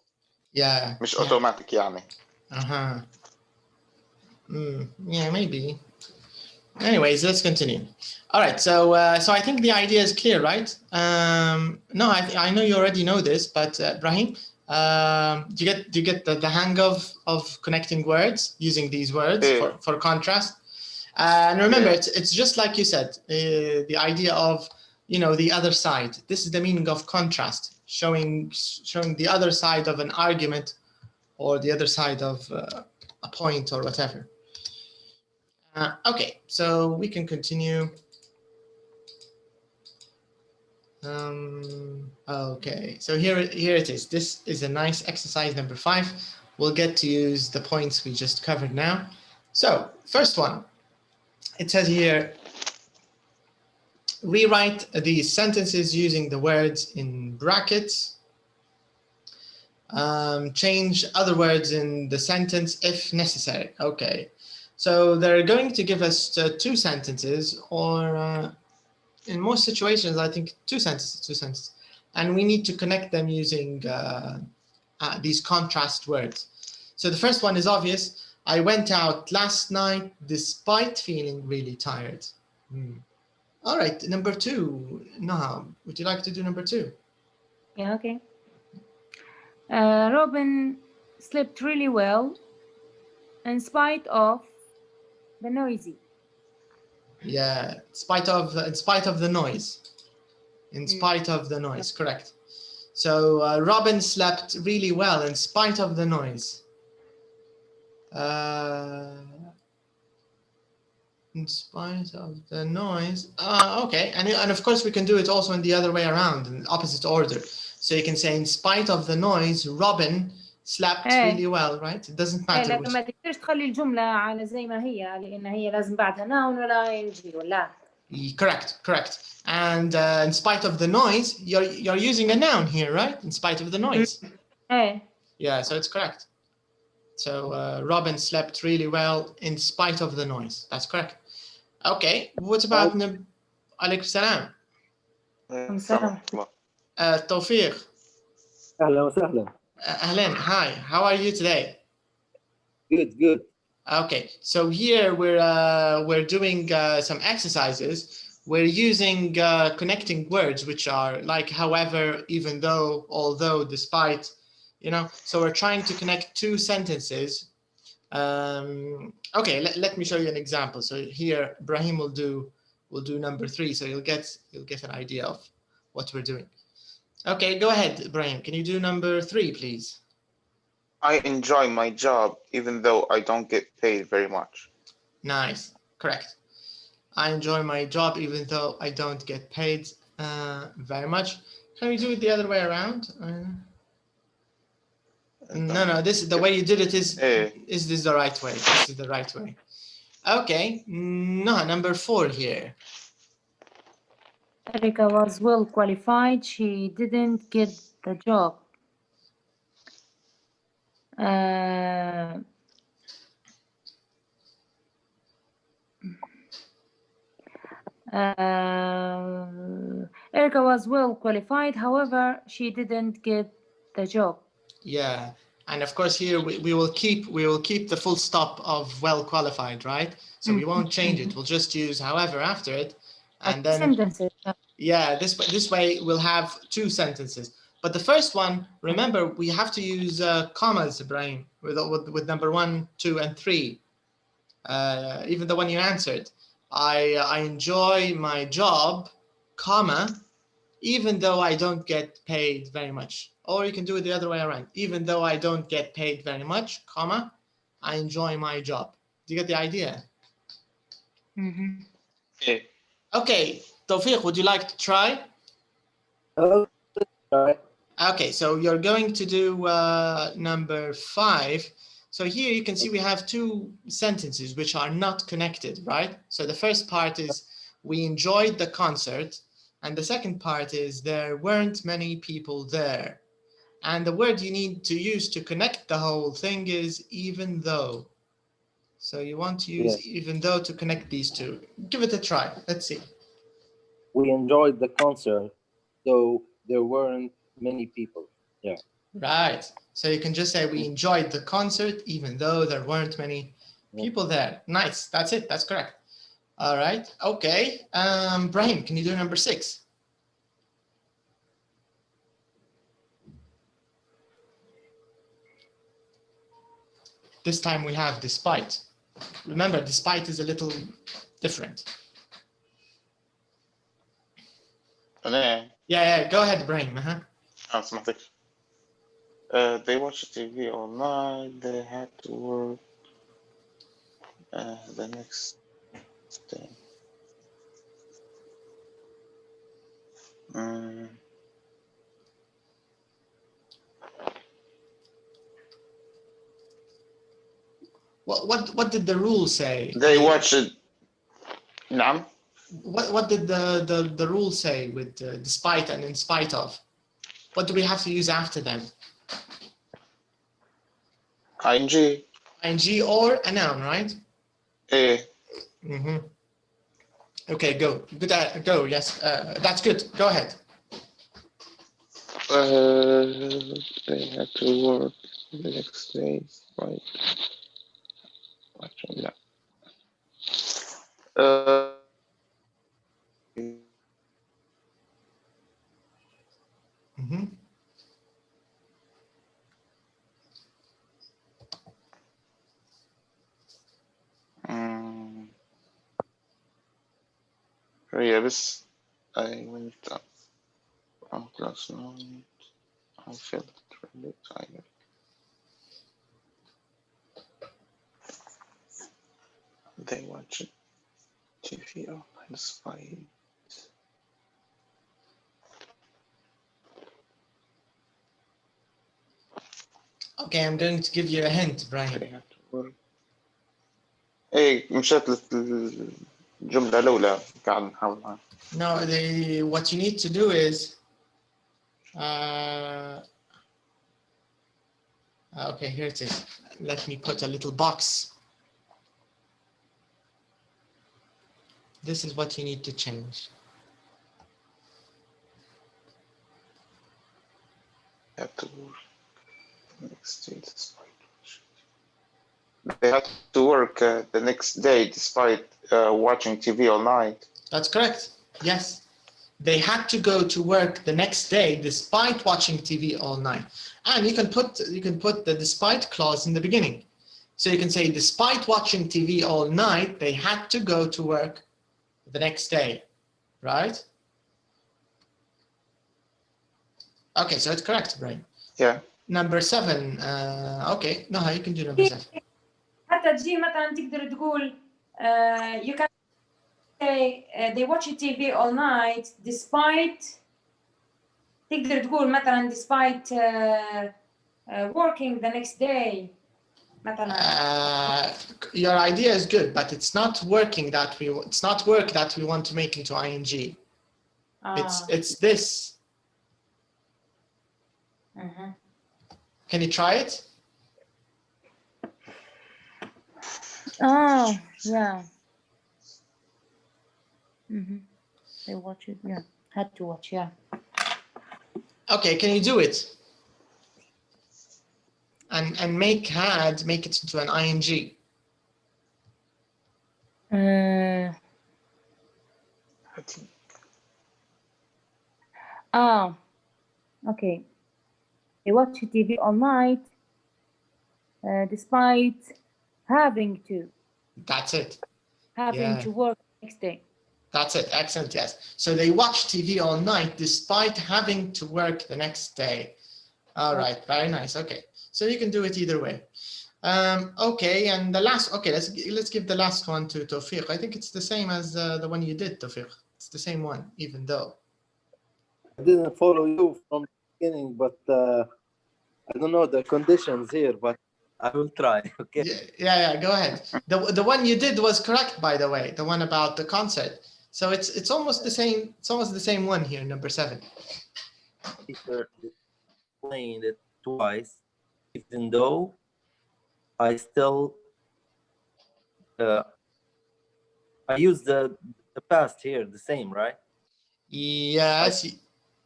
مش اوتوماتيك يعني. Yeah, maybe. Anyways, let's continue. All right, so so I think the idea is clear, right? No, I know you already know this, but Brahim, do you get the hang of connecting words using these words for contrast? And remember, it's just like you said, the idea of, you know, the other side. This is the meaning of contrast, showing the other side of an argument or the other side of a point or whatever. Okay, so we can continue. Okay, so here it is. This is a nice exercise number 5. We'll get to use the points we just covered now. So first one, it says here, rewrite these sentences using the words in brackets. Change other words in the sentence if necessary. Okay, so they're going to give us 2 sentences, or in most situations, I think 2 sentences, and we need to connect them using these contrast words. So the first one is obvious. I went out last night despite feeling really tired. All right, number 2. Noha, would you like to do number 2? Yeah, okay. Robin slept really well in spite of the noisy. Yeah, in spite of the noise. In spite of the noise, correct. So Robin slept really well in spite of the noise. In spite of the noise. Okay, and of course we can do it also in the other way around, in opposite order. So you can say, in spite of the noise, Robin slept really well, right? It doesn't matter. لكن ما تقدرش تخلي الجملة على زي ما هي، لأن هي لازم بعدها noun ولا ing ولا. Correct. And in spite of the noise, you're using a noun here, right? In spite of the noise. Yeah, so it's correct. So Robin slept really well in spite of the noise. That's correct. Okay, what about Alaykum salam. Tawfiq. أهلا وسهلا. Ahlan, hi. How are you today? Good. Okay, so here we're doing some exercises. We're using connecting words, which are like however, even though, although, despite, you know. So we're trying to connect 2 sentences. Okay, let me show you an example. So here, Brahim will do number 3, so you'll get an idea of what we're doing. Okay, go ahead, Brahim. Can you do number 3, please? I enjoy my job even though I don't get paid very much. Nice, correct. I enjoy my job even though I don't get paid very much. Can we do it the other way around? No, this is the way you did it. Is this the right way? This is the right way. Okay, no, number 4 here. Erika was well qualified. She didn't get the job. Erika was well qualified. However, she didn't get the job. Yeah, and of course here we will keep the full stop of well qualified, right? So we won't change it. We'll just use however after it, and then sentences. Yeah, this way we'll have 2 sentences. But the first one, remember, we have to use commas, Ibrahim, with number 1, 2, and 3. Even the one you answered. I enjoy my job, comma, even though I don't get paid very much. Or you can do it the other way around. Even though I don't get paid very much, comma, I enjoy my job. Do you get the idea? Okay, Tawfiq, would you like to try? Try. Okay, so you're going to do number 5. So here you can see we have 2 sentences which are not connected, right? So the first part is we enjoyed the concert, and the second part is there weren't many people there. And the word you need to use to connect the whole thing is even though. So you want to use even though to connect these 2. Give it a try. Let's see. We enjoyed the concert, though there weren't many people. Yeah. Right. So you can just say we enjoyed the concert even though there weren't many people there. Nice. That's it. That's correct. All right. Okay. Brahim, can you do number 6? This time we have despite. Remember, despite is a little different. Yeah. Go ahead, Brahim. سمعتك. They watched TV all night. They had to work the next day. What did the rule say? They watched it. نعم. What did the rule say with despite and in spite of? What do we have to use after them? ING. ING or a noun, right? Okay, go. Good. Go. Yes, that's good. Go ahead. They had to work the next day. Right. Actually, yeah. Yeah, بس I went out last night. I felt really tired. They watched TV all night despite. Okay, I'm going to give you a hint, Brian. They had to work. مشات الجملة الأولى قاعد نحاولها. No, what you need to do is okay, here it is. Let me put a little box. This is what you need to change. Had to work the next day despite. They had to work the next day despite watching TV all night. That's correct. Yes. They had to go to work the next day despite watching TV all night. And you can put the despite clause in the beginning. So you can say despite watching TV all night, they had to go to work the next day, right? Okay, so it's correct, Brian. Yeah. Number 7. Okay, no, you can do number 7. حتى تجي مثلا تقدر تقول you can say they watch TV all night despite تقدر تقول مثلا despite working the next day مثلا. Your idea is good, but it's not working that it's not work that we want to make into ing. It's this. Can you try it? Oh, yeah. They watch it, yeah. Had to watch, yeah. Okay, can you do it? And make it into an ing. Okay. They watch TV all night despite having to. That's it. Having to work next day. That's it. Excellent. Yes. So they watch TV all night despite having to work the next day. All right. Very nice. Okay. So you can do it either way. Okay. And the last. Okay. Let's give the last one to Tawfiq. I think it's the same as the one you did, Tawfiq. It's the same one, even though. I didn't follow you from beginning, but I don't know the conditions here, but I will try. Okay. Yeah. Go ahead. The one you did was correct, by the way. The one about the concert. So it's almost the same. It's almost the same one here, number 7. Teacher explained it twice, even though I still I use the past here, the same, right? Yes.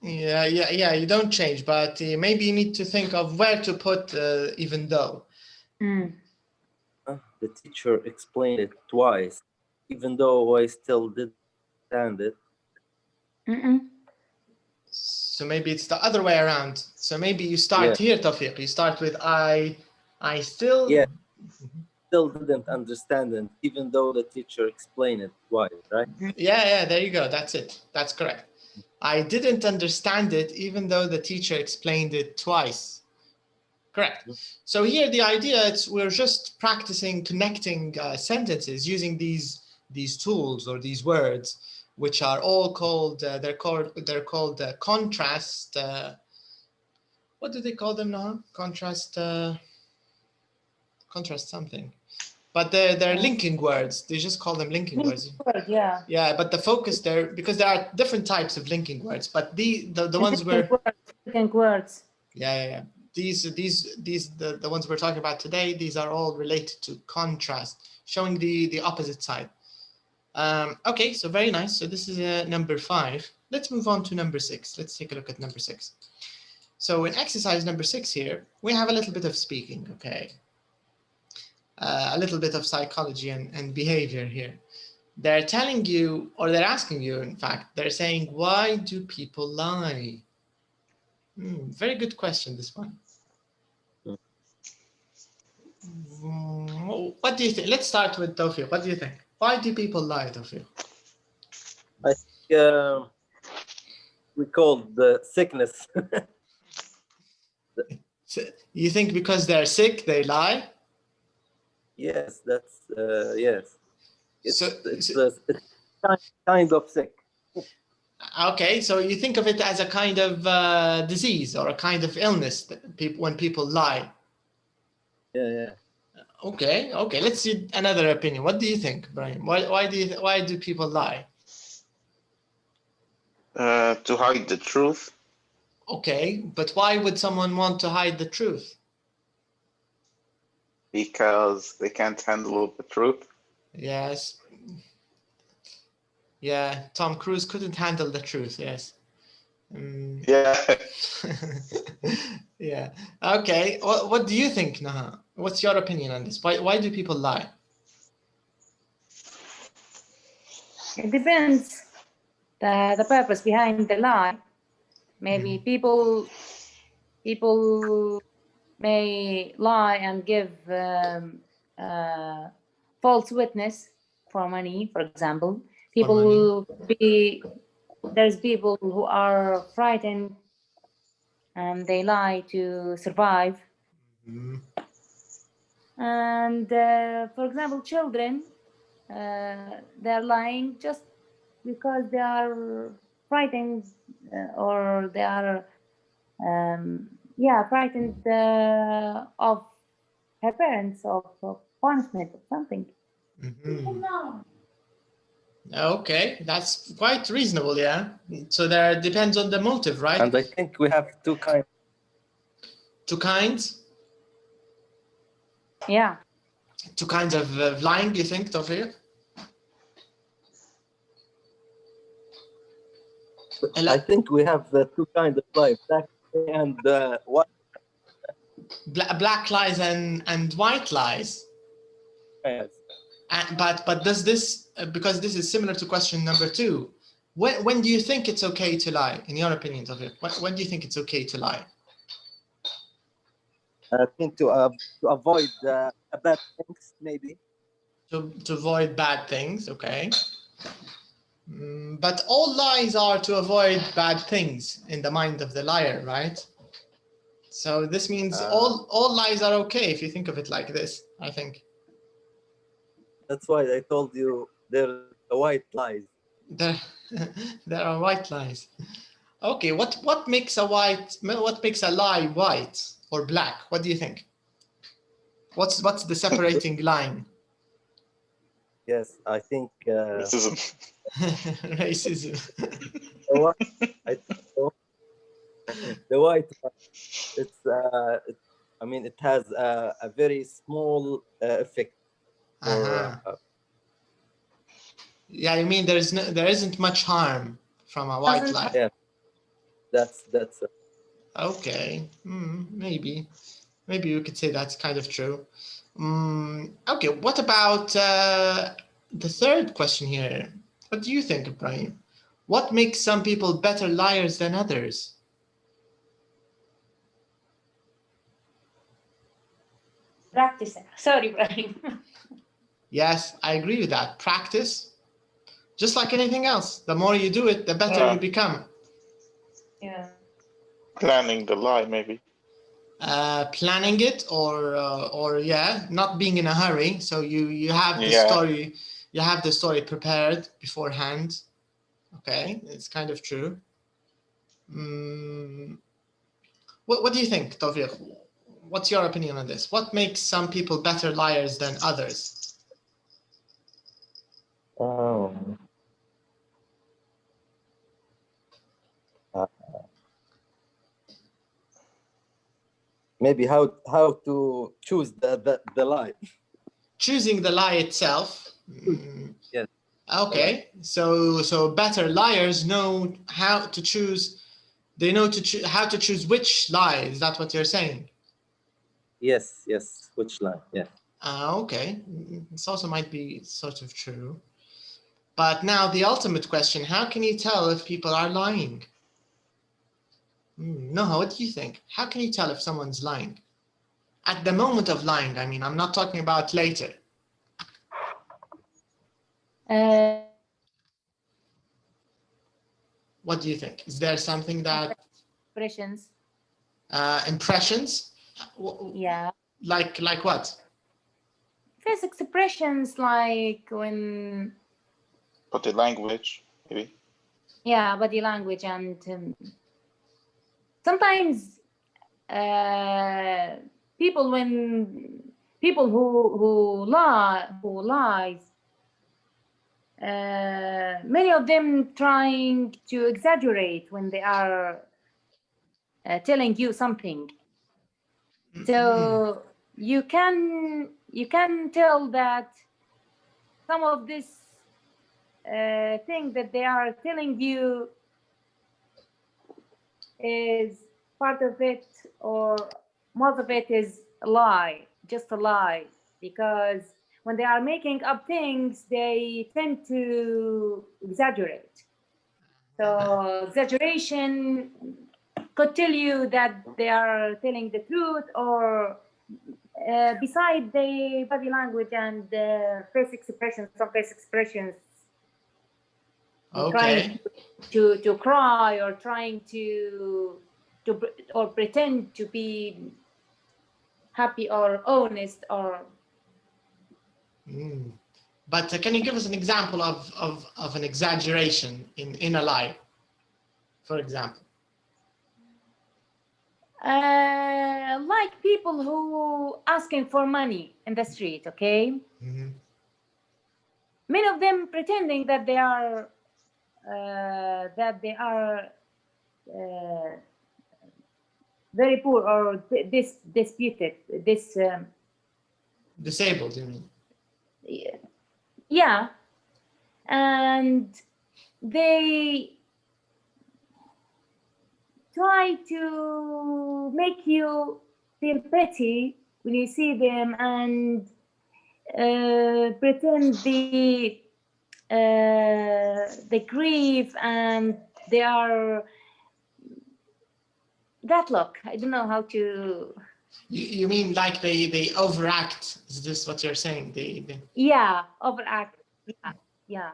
Yeah. You don't change, but maybe you need to think of where to put even though. The teacher explained it twice, even though I still didn't understand it. So maybe it's the other way around. So maybe you start here, Tawfiq. You start with I still. Yeah. Still didn't understand it, even though the teacher explained it twice, right? Yeah. There you go. That's it. That's correct. I didn't understand it, even though the teacher explained it twice. Correct. So here the idea is we're just practicing connecting sentences using these tools or these words, which are all called they're called contrast. What do they call them now? Contrast something. But they're linking words. They just call them linking words. Yeah. Yeah, but the focus there, because there are different types of linking words, but the ones where Linking words. Yeah. These the ones we're talking about today, these are all related to contrast, showing the opposite side. Okay, so very nice. So this is number 5. Let's move on to number 6. Let's take a look at number 6. So in exercise number 6 here, we have a little bit of speaking, okay? A little bit of psychology and behavior here. They're telling you, or they're asking you, in fact, they're saying, why do people lie? Very good question, this one. What do you think? Let's start with Tawfiq. What do you think? Why do people lie, Tawfiq? I think we call the sickness. You think because they're sick, they lie? Yes, that's yes. It's kind of sick. Okay, so you think of it as a kind of disease or a kind of illness that when people lie. Yeah. Okay. Let's see another opinion. What do you think, Brian? Why do people lie? To hide the truth. Okay, but why would someone want to hide the truth? Because they can't handle the truth. Yes. Yeah, Tom Cruise couldn't handle the truth, yes. Yeah. Yeah. Okay, what do you think, Naha? What's your opinion on this? Why do people lie? It depends the purpose behind the lie. Maybe people may lie and give false witness for money, for example. There's people who are frightened and they lie to survive. And for example, children, they're lying just because they are frightened or they are frightened of her parents, of punishment or something. Okay, that's quite reasonable, yeah. So there depends on the motive, right? And I think we have two kinds. Two kinds? Yeah. Two kinds of lying, you think, Tawfiq? I think we have two kinds of life, black and white. Black lies and white lies. Yes. But does this, because this is similar to question number 2, when do you think it's okay to lie, in your opinion, Tawfiq? When do you think it's okay to lie? I think to avoid bad things, maybe. To avoid bad things, okay. But all lies are to avoid bad things in the mind of the liar, right? So this means all lies are okay if you think of it like this, I think. That's why I told you there are white lies. There are white lies. Okay, what makes a lie white or black? What do you think? What's the separating line? Yes, I think Racism. Racism. the white one, it's I mean, it has a very small effect. Yeah, you mean there isn't much harm from a white lie. Yeah, that's Okay, maybe you could say that's kind of true. Okay, what about the third question here? What do you think, Ibrahim? What makes some people better liars than others? Practice. Sorry, Ibrahim. Yes, I agree with that. Practice, just like anything else. The more you do it, the better you become. Yeah. Planning the lie, maybe. Planning it, or yeah, not being in a hurry. So you have the story, prepared beforehand. Okay, it's kind of true. What do you think, Tawfiq? What's your opinion on this? What makes some people better liars than others? Maybe how to choose the lie. Choosing the lie itself. Yes. Okay, so better liars know how to choose. They know how to choose which lie. Is that what you're saying? Yes, which lie? Yeah. Okay, this also might be sort of true. But now the ultimate question: how can you tell if people are lying? Noha, what do you think? How can you tell if someone's lying? At the moment of lying, I mean, I'm not talking about later. What do you think? Is there something that... Impressions. Impressions? Yeah. Like what? Face expressions, like when... Body language, maybe. Yeah, body language, and sometimes people who lies, many of them trying to exaggerate when they are telling you something. So you can tell that some of this thing that they are telling you is part of it, or most of it is a lie, just a lie, because when they are making up things, they tend to exaggerate. So exaggeration could tell you that they are telling the truth, or beside the body language and the face expressions, some face expressions, trying to cry, or trying to or pretend to be happy or honest, or... But can you give us an example of an exaggeration in a lie, for example? Like people who asking for money in the street, okay? Many of them pretending that they are very poor, or disabled, you mean? Yeah, and they try to make you feel pity when you see them, and pretend the grief, and they are that look. I don't know how to... You mean like they overact? Is this what you're saying? Yeah, overact. Yeah.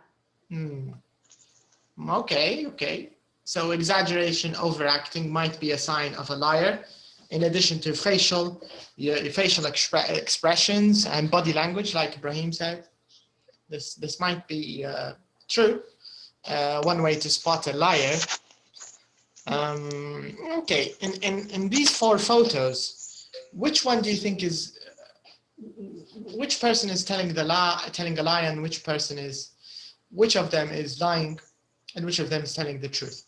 Okay. So exaggeration, overacting might be a sign of a liar, in addition to facial expressions and body language, like Ibrahim said. This might be true. One way to spot a liar. Okay, in these 4 photos, which one do you think is, which person is telling a lie, and which of them is lying, and which of them is telling the truth?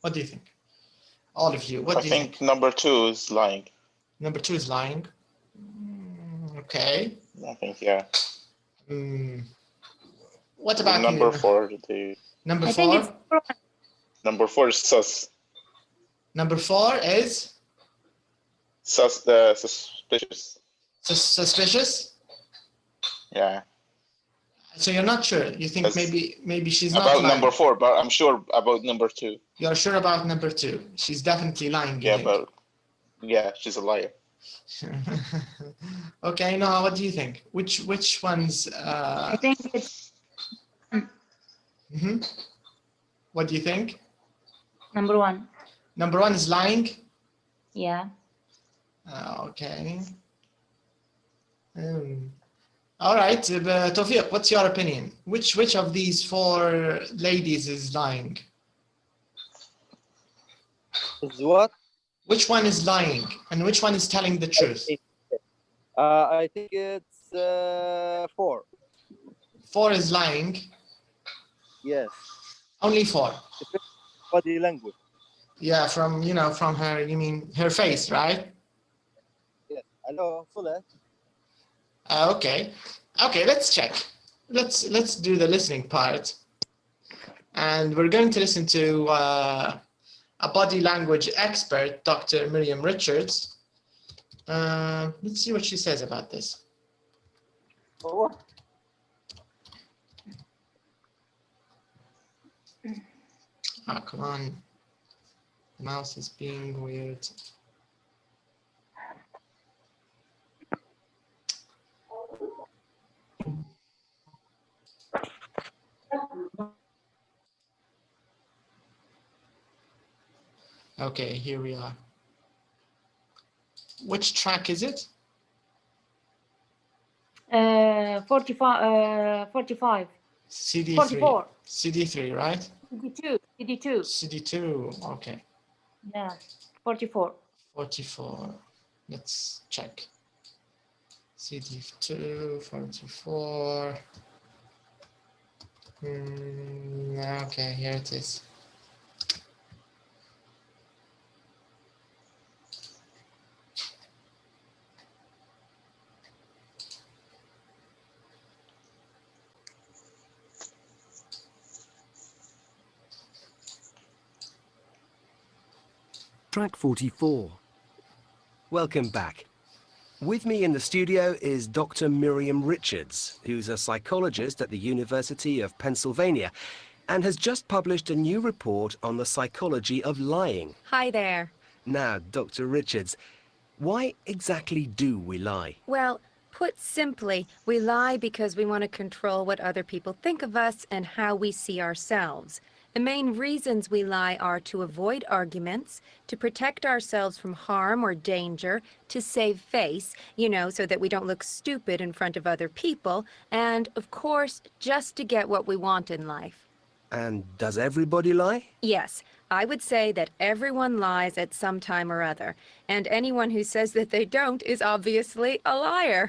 What do you think? All of you, what do you think? I think number 2 is lying. Number 2 is lying. Okay. I think, yeah. What about number you? 4? Number 4? I think it's Number 4 is sus. Number 4 is? Suspicious. Suspicious? Yeah. So you're not sure? You think maybe she's not about lying? Number 4, but I'm sure about number 2. You're sure about number 2? She's definitely lying. Yeah, but yeah, she's a liar. Okay, Noah, what do you think? Which ones? I think it's What do you think? number 1. Number 1 is lying? Yeah. Okay. All right, Tawfiq, what's your opinion? Which of these 4 ladies is lying? Is what? Which one is lying and which one is telling the truth? I think it's 4. 4 is lying. Yes. Only 4. Body language. Yeah, from her, you mean her face, right? Yes. Hello, Fuller. Okay, let's check. Let's do the listening part, and we're going to listen to a body language expert, Dr. Miriam Richards. Let's see what she says about this. Oh. Oh, come on. The mouse is being weird. Okay, here we are. Which track is it? 45. CD3. 44. CD3, right? CD2. CD2, okay. Yeah, 44. 44. Let's check. CD2, 44. Okay, here it is. Track 44. Welcome back. With me in the studio is Dr. Miriam Richards, who's a psychologist at the University of Pennsylvania and has just published a new report on the psychology of lying. Hi there. Now, Dr. Richards, why exactly do we lie? Well, put simply, we lie because we want to control what other people think of us and how we see ourselves. The main reasons we lie are to avoid arguments, to protect ourselves from harm or danger, to save face, so that we don't look stupid in front of other people, and, of course, just to get what we want in life. And does everybody lie? Yes, I would say that everyone lies at some time or other, and anyone who says that they don't is obviously a liar.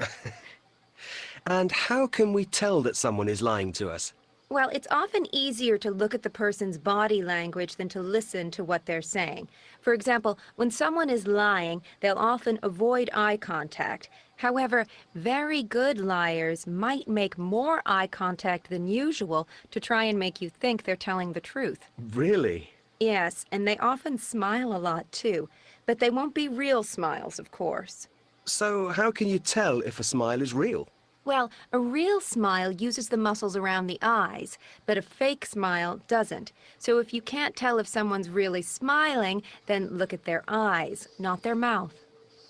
And how can we tell that someone is lying to us? Well, it's often easier to look at the person's body language than to listen to what they're saying. For example, when someone is lying, they'll often avoid eye contact. However, very good liars might make more eye contact than usual to try and make you think they're telling the truth. Really? Yes, and they often smile a lot too, but they won't be real smiles, of course. So how can you tell if a smile is real? Well, a real smile uses the muscles around the eyes, but a fake smile doesn't. So if you can't tell if someone's really smiling, then look at their eyes, not their mouth.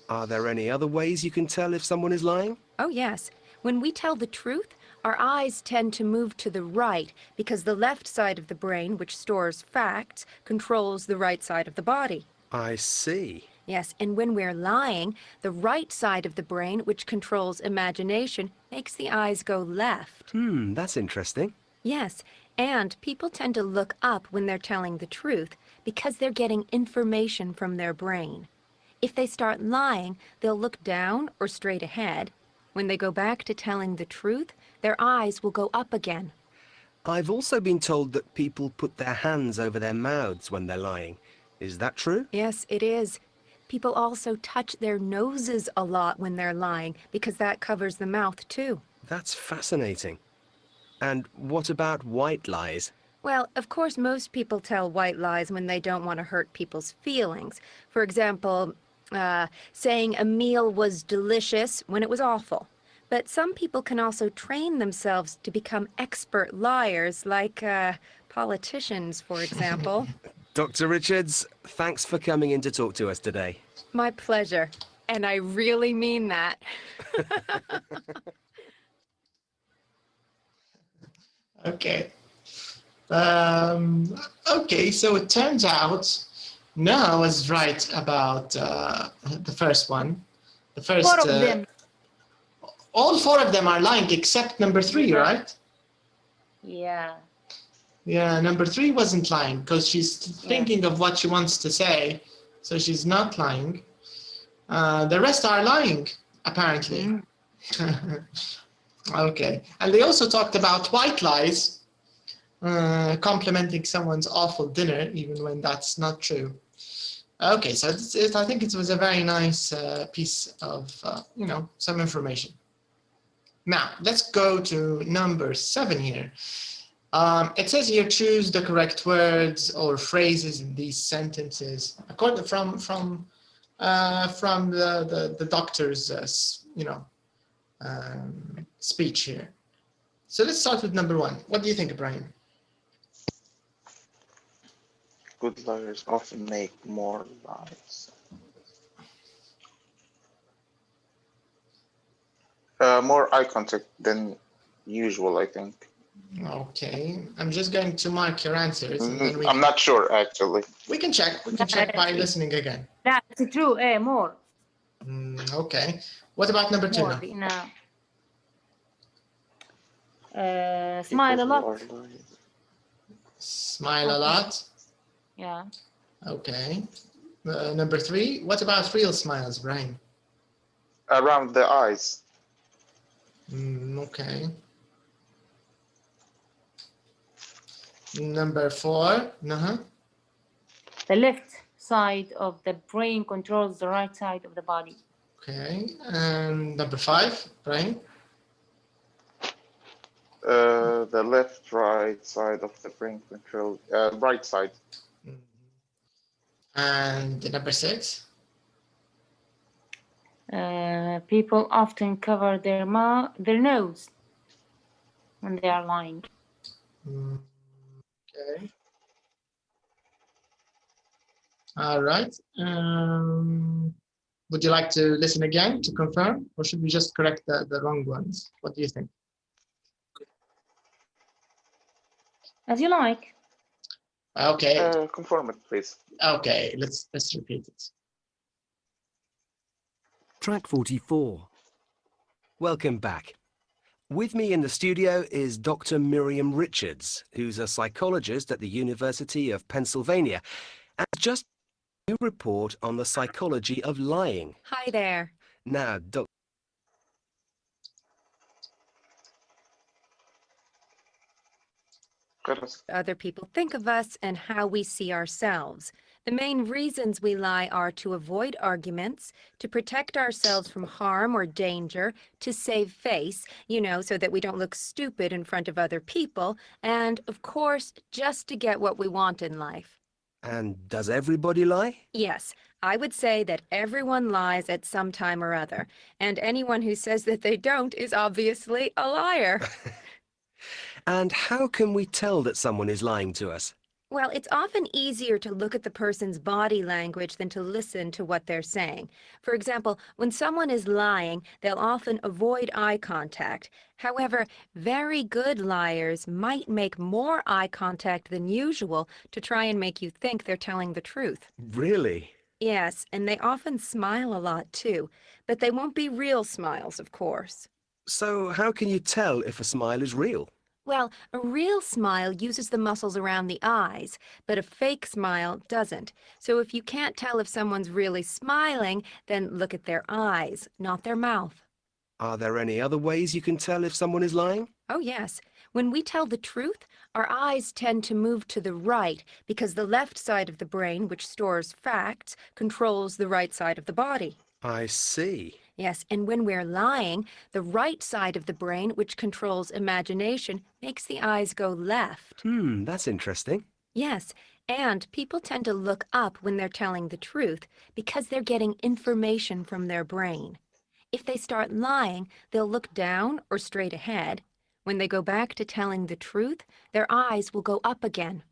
Are there any other ways you can tell if someone is lying? Oh, yes. When we tell the truth, our eyes tend to move to the right because the left side of the brain, which stores facts, controls the right side of the body. I see. Yes, and when we're lying, the right side of the brain, which controls imagination, makes the eyes go left. That's interesting. Yes, And people tend to look up when they're telling the truth because they're getting information from their brain. If they start lying, they'll look down or straight ahead. When they go back to telling the truth, their eyes will go up again. I've also been told that people put their hands over their mouths when they're lying. Is that true? Yes, it is. People also touch their noses a lot when they're lying because that covers the mouth too. That's fascinating. And what about white lies? Well, of course, most people tell white lies when they don't want to hurt people's feelings. For example, saying a meal was delicious when it was awful. But some people can also train themselves to become expert liars, like politicians, for example. Dr. Richards, thanks for coming in to talk to us today. My pleasure. And I really mean that. Okay. Okay, so it turns out Noah was right about the first one. The first. 4 of them. All 4 of them are lying except number 3, right? Yeah. Yeah, number 3 wasn't lying because she's thinking of what she wants to say, so she's not lying. The rest are lying, apparently. Okay, and they also talked about white lies, complimenting someone's awful dinner, even when that's not true. Okay, so I think it was a very nice piece of, some information. Now, let's go to number 7 here. It says here, choose the correct words or phrases in these sentences, according from the doctor's, speech here. So let's start with number 1. What do you think, Brian? Good liars often make more lies. More eye contact than usual, I think. Okay, I'm just going to mark your answers. And then I'm not sure, actually. We can check. We can check by listening again. That's true. More. Okay. What about number 2 More. now? Smile a lot. Smile a lot. Yeah. Okay. Number 3. What about real smiles, Brian? Around the eyes. Okay. Number 4. The left side of the brain controls the right side of the body. Okay. And number 5, Brian? The left, right side of the brain control, right side. And number 6? People often cover their nose when they are lying. Okay. All right. Would you like to listen again to confirm, or should we just correct the wrong ones? What do you think? As you like. Okay. Confirm it, please. Okay. Let's repeat it. Track 44. Welcome back. With me in the studio is Dr. Miriam Richards, who's a psychologist at the University of Pennsylvania, and just a new report on the psychology of lying. Hi there. Now, Dr. Other people think of us and how we see ourselves. The main reasons we lie are to avoid arguments, to protect ourselves from harm or danger, to save face, so that we don't look stupid in front of other people, and, of course, just to get what we want in life. And does everybody lie? Yes, I would say that everyone lies at some time or other, and anyone who says that they don't is obviously a liar. And how can we tell that someone is lying to us? Well, it's often easier to look at the person's body language than to listen to what they're saying. For example, when someone is lying, they'll often avoid eye contact. However, very good liars might make more eye contact than usual to try and make you think they're telling the truth. Really? Yes, and they often smile a lot too, but they won't be real smiles, of course. So how can you tell if a smile is real? Well, a real smile uses the muscles around the eyes, but a fake smile doesn't. So if you can't tell if someone's really smiling, then look at their eyes, not their mouth. Are there any other ways you can tell if someone is lying? Oh, yes. When we tell the truth, our eyes tend to move to the right because the left side of the brain, which stores facts, controls the right side of the body. I see. Yes, and when we're lying, the right side of the brain, which controls imagination, makes the eyes go left. That's interesting. Yes, and people tend to look up when they're telling the truth because they're getting information from their brain. If they start lying, they'll look down or straight ahead. When they go back to telling the truth, their eyes will go up again.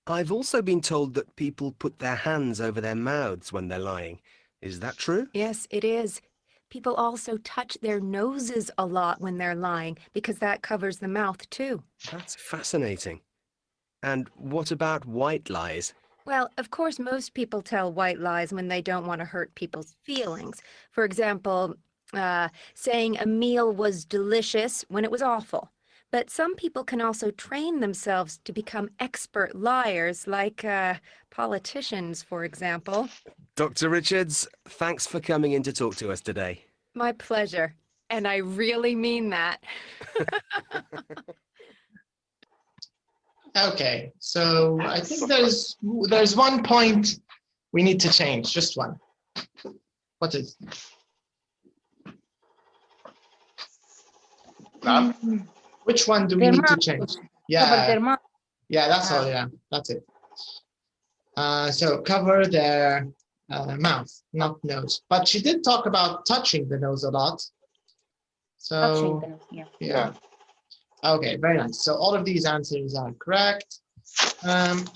I've also been told that people put their hands over their mouths when they're lying. Is that true? Yes, it is. People also touch their noses a lot when they're lying because that covers the mouth too. That's fascinating. And what about white lies? Well, of course, most people tell white lies when they don't want to hurt people's feelings. For example, saying a meal was delicious when it was awful. But some people can also train themselves to become expert liars, like politicians, for example. Dr. Richards, thanks for coming in to talk to us today. My pleasure. And I really mean that. Okay, so I think there's one point we need to change, just one. What is? Which one do we need to change? Yeah, yeah, that's all. Yeah, that's it. So cover their mouth, not nose. But she did talk about touching the nose a lot. So yeah. Okay, very nice. So all of these answers are correct.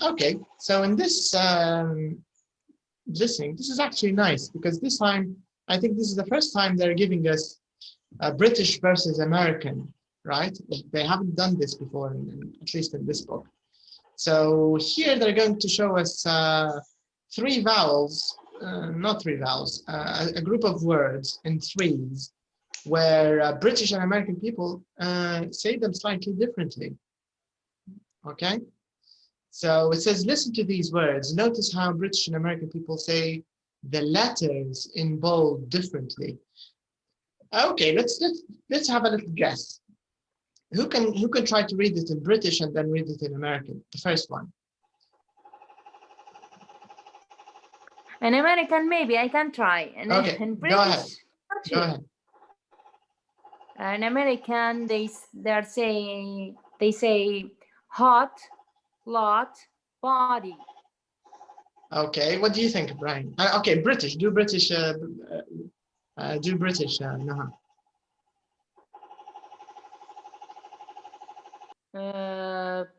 Okay, so in this listening, this is actually nice because this time, I think this is the first time they're giving us British versus American, right? They haven't done this before, at least in this book. So here they're going to show us three vowels, not three vowels, a group of words in threes, where British and American people say them slightly differently. Okay, so it says, listen to these words. Notice how British and American people say the letters in bold differently. Okay, let's have a little guess. Who can try to read it in British and then read it in American? The first one. In American, maybe I can try. Okay, in British, go ahead. Go ahead. In American, they say hot, lot, body. Okay, what do you think, Brian? Okay, British. Do British. Do British. Naha.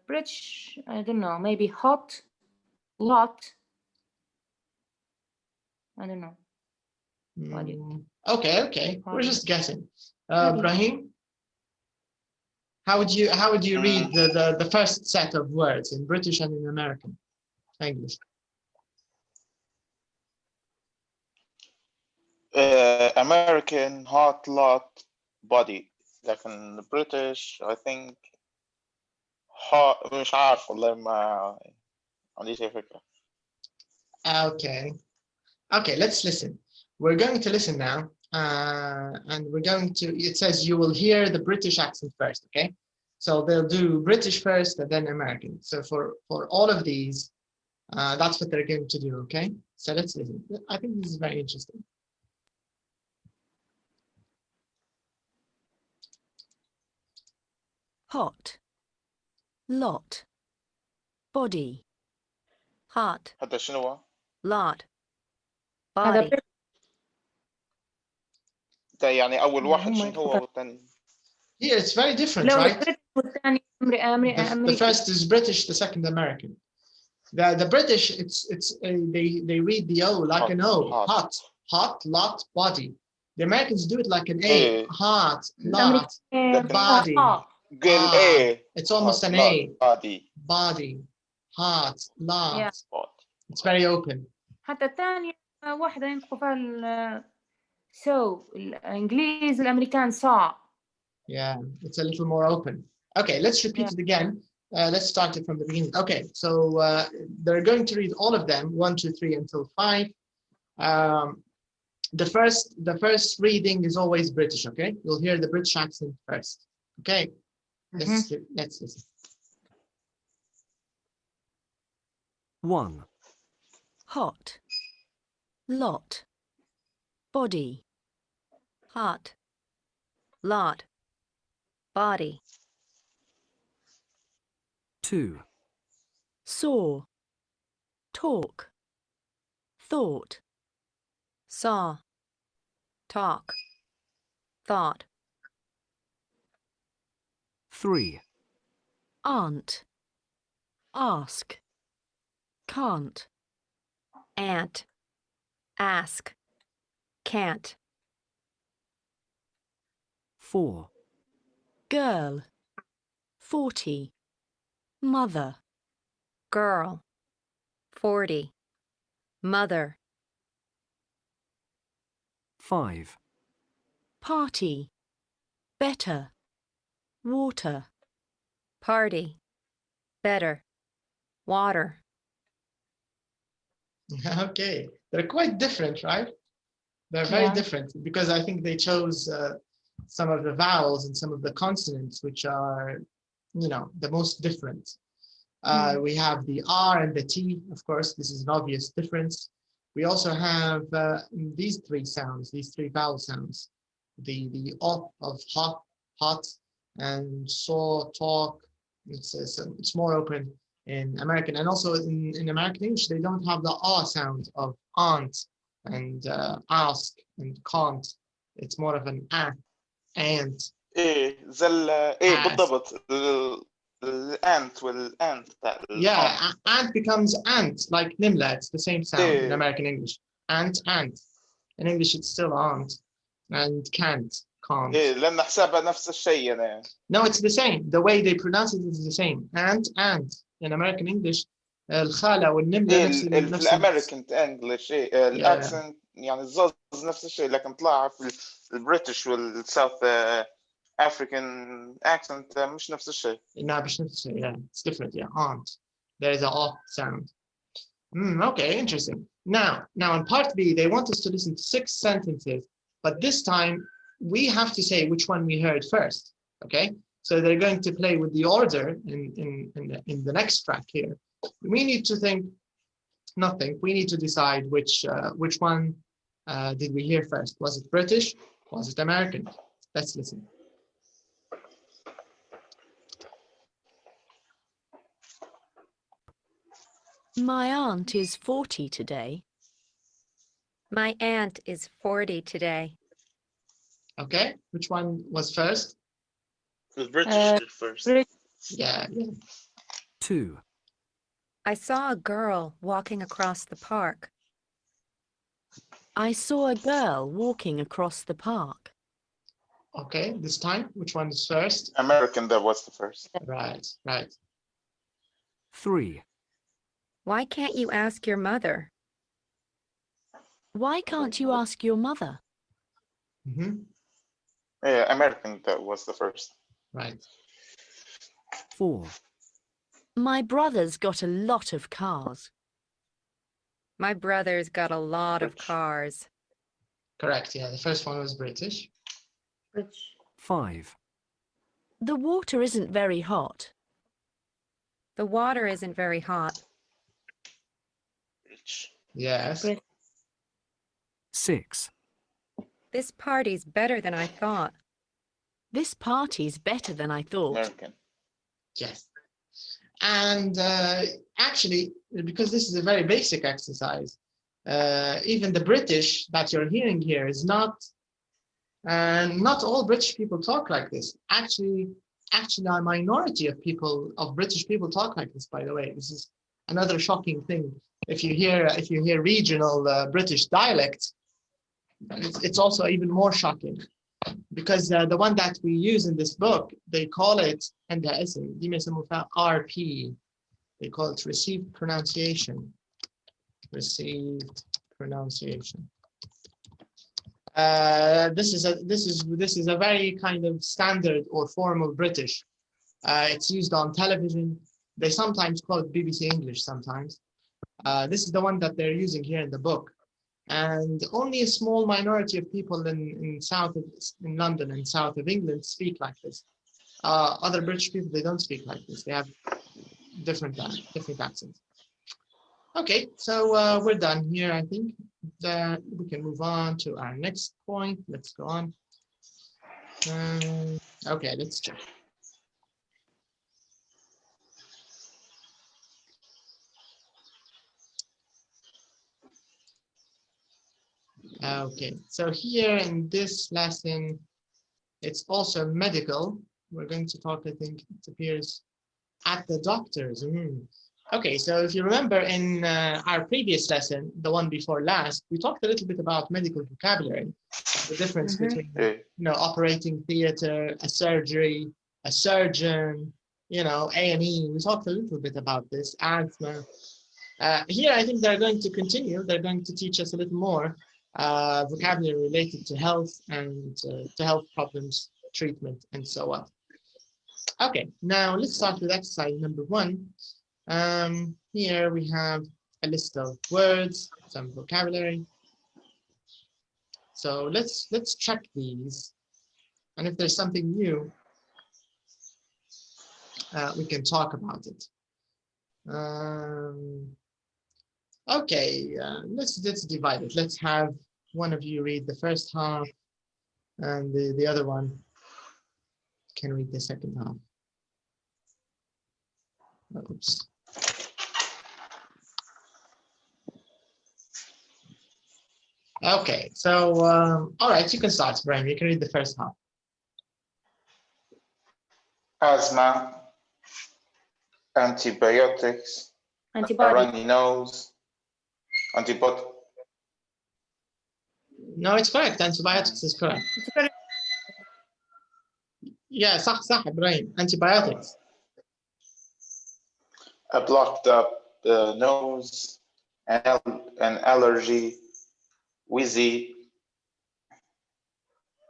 British. I don't know. Maybe hot, lot. I don't know. Okay. We're just guessing. Brahim, how would you read the first set of words in British and in American English? American hot lot body. لكن British I think hot مش عارف والله ما عنديش أي فكرة. Okay, let's listen. We're going to listen now, and we're going to, it says you will hear the British accent first, okay? So they'll do British first and then American. So for all of these, that's what they're going to do, okay? So let's listen. I think this is very interesting. Hot, lot, body, hot, هذا شنو هو؟ lot, body. ده يعني أول واحد شنو هو والثاني؟ Here it's very different, right? The first is British, the second American. The British, they read the O like an O, hot, lot, body. The Americans do it like an A, hot, lot, body. It's almost an A. Body, hot, lot. It's very open. حتى الثانية واحدة ينطقوا فيها so الإنجليز الأمريكان saw. Yeah, it's a little more open. Okay, let's repeat it again. Let's start it from the beginning. Okay, so they're going to read all of them, 1, 2, 3 until 5. The first reading is always British. Okay, you'll hear the British accent first. Okay, let's listen. 1. Hot, lot, body, Hot. Lot. Body. 2. saw, talk, thought, Saw. Talk. Thought. 3. aunt, ask, can't, Ant. Ask. Can't. 4. girl, 40, mother, Girl. 40. Mother. 5. party, better, water, Party. Better. Water. Okay, they're quite different, right? They're very Yeah. different because I think they chose some of the vowels and some of the consonants, which are, the most different. We have the R and the T, of course. This is an obvious difference. We also have these three sounds, these three vowel sounds. The O of hot, and saw, talk. It's more open in American, and also in American English, they don't have the A sound of aunt and ask and can't. It's more of an and. ايه ايه Ask. بالضبط الانت والانت بتاع Yeah, ant becomes ant, like nimla. It's the same sound in Yeah. American English. Ant. In English, it's still aunt and can't. ايه لان حسابها نفس الشيء يعني. No, it's the same. The way they pronounce it is the same. Ant. In American English, الخالة والنملة ايه نفس في الامريكان انجلش ايه الاكسنت يعني الزوز نفس الشيء لكن طلع في البريتش والساوث افريكان اكسنت مش نفس الشيء. No, مش نفس الشيء. Yeah, it's different. Yeah, aunt. There is a O sound. Okay, interesting. Now in part B, they want us to listen to 6 sentences, but this time we have to say which one we heard first. Okay, so they're going to play with the order in the next track here. We need to think, we need to decide which one did we hear first. Was it British? Was it American? Let's listen. my aunt is 40 today. My aunt is 40 today. Okay, which one was first? The British did first. Yeah. 2. I saw a girl walking across the park. I saw a girl walking across the park. Okay, this time, which one is first? American, that was the first. Right. 3. Why can't you ask your mother? Why can't you ask your mother? Yeah, American, that was the first. Right. 4. My brother's got a lot of cars. My brother's got a lot of cars. Correct. Yeah, the first one was British. 5. The water isn't very hot. The water isn't very hot. Yes. 6. This party's better than I thought. This party's better than I thought. American. Yes. And actually, because this is a very basic exercise, even the British that you're hearing here is not all British people talk like this. Actually, a minority of British people talk like this, by the way. This is another shocking thing. If you hear regional British dialect, it's also even more shocking, because the one that we use in this book, they call it RP. They call it received pronunciation. Received pronunciation. This is a very kind of standard or formal British. It's used on television. They sometimes call it BBC English sometimes. This is the one that they're using here in the book. And only a small minority of people in London and south of England speak like this. Other British people, they don't speak like this. They have different accents. Okay, so we're done here, I think. We can move on to our next point. Let's go on. Okay, let's check. Okay, so here in this lesson, it's also medical. We're going to talk, I think it appears, at the doctors. Okay, so if you remember in our previous lesson, the one before last, we talked a little bit about medical vocabulary, the difference between, operating theater, a surgery, a surgeon, A&E. We talked a little bit about this, asthma. Here, I think they're going to continue. They're going to teach us a little more vocabulary related to health and to health problems, treatment, and so on. Okay, now let's start with exercise number 1. Here we have a list of words, some vocabulary. So let's check these, and if there's something new, we can talk about it. Okay, let's divide it. Let's have one of you read the first half, and the other one can read the second half. Oops. Okay, so all right, you can start, Brian. You can read the first half. Asthma, antibiotics, a runny nose, antibiotics. No, it's correct. Antibiotics is correct. Yeah, صح Brian. Antibiotics. A blocked up nose, an allergy, wheezy,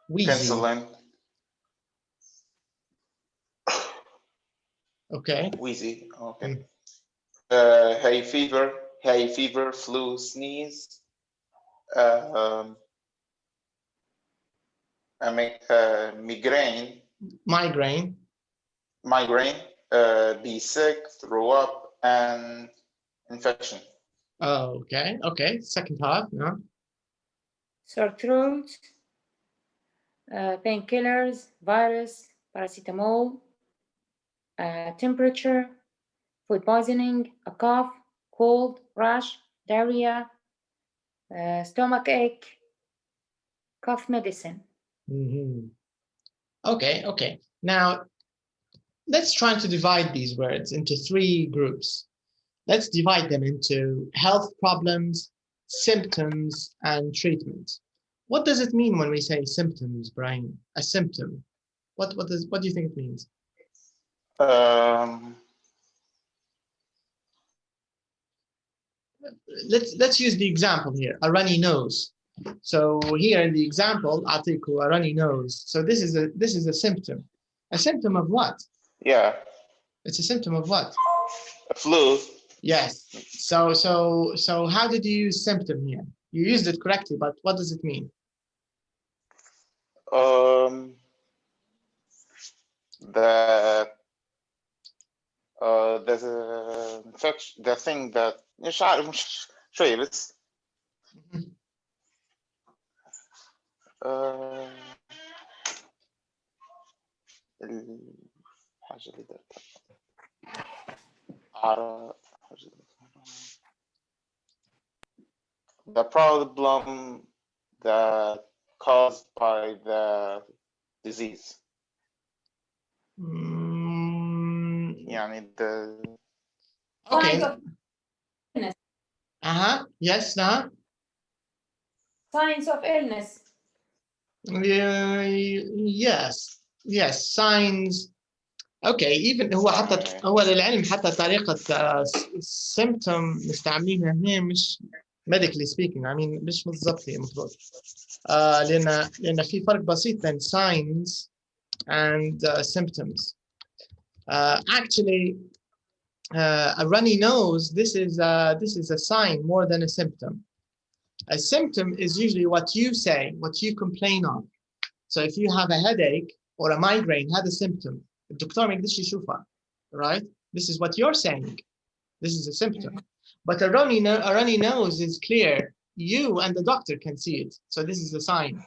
penicillin. Okay. Wheezy. Okay. Hay fever, flu, sneeze. Migraine. Be sick, throw up, and infection. Oh, okay. Okay. Second half. No. Sore throat, painkillers, virus, paracetamol, temperature, food poisoning, a cough, cold, rash, diarrhea, stomach ache, cough medicine. Okay. Now, let's try to divide these words into 3 groups. Let's divide them into health problems, symptoms, and treatment. What does it mean when we say symptoms, Brian? A symptom. What do you think it means? Let's use the example here, a runny nose. So here in the example, Atiku, a runny nose. So this is a symptom. A symptom of what? Yeah. It's a symptom of what? A flu. Yes. So how did you use symptom here? You used it correctly, but what does it mean? There's a infection. The thing that مش عارف شوية بس. الحاجة اللي the problem that caused by the disease. يعني the okay. Yes, no. Signs of illness. Yes, signs. Okay, even هو للعلم حتى طريقة symptom مستعملينها هنا مش medically speaking. I mean مش بالضبط هي المفروض. لأن في فرق بسيط بين signs and symptoms. Actually, a runny nose, this is a sign more than a symptom. A symptom is usually what you say, what you complain of. So if you have a headache or a migraine, هذا symptom. الدكتور ما يقدرش يشوفها, right? This is what you're saying. This is a symptom. But a runny nose is clear. You and the doctor can see it. So this is a sign.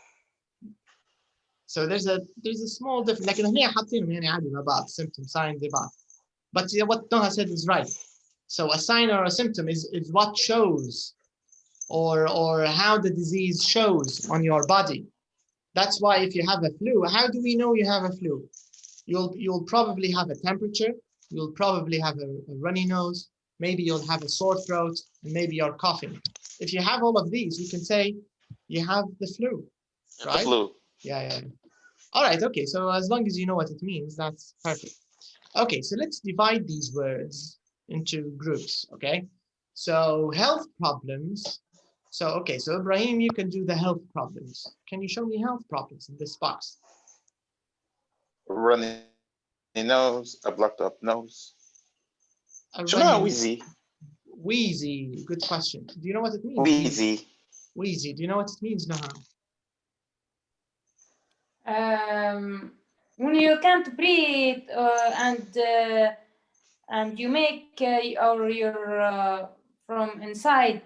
So there's a small difference. لكن هنا حاطينهم يعني عادي مع بعض, symptom, sign زي بعض. But what Noha said is right. So a sign or a symptom is what shows or how the disease shows on your body. That's why if you have a flu, how do we know you have a flu? You'll probably have a temperature, you'll probably have a runny nose, maybe you'll have a sore throat, and maybe you're coughing. If you have all of these, you can say you have the flu, right? The flu. Yeah. All right, okay, so as long as you know what it means, that's perfect. Okay, so let's divide these words into groups, okay? So health problems. So, okay, so Ibrahim, you can do the health problems. Can you show me health problems in this box? Runny nose, a blocked up nose. Wheezy. Wheezy, good question. Do you know what it means? Wheezy, do you know what it means, Noha? When you can't breathe and you make or you're from inside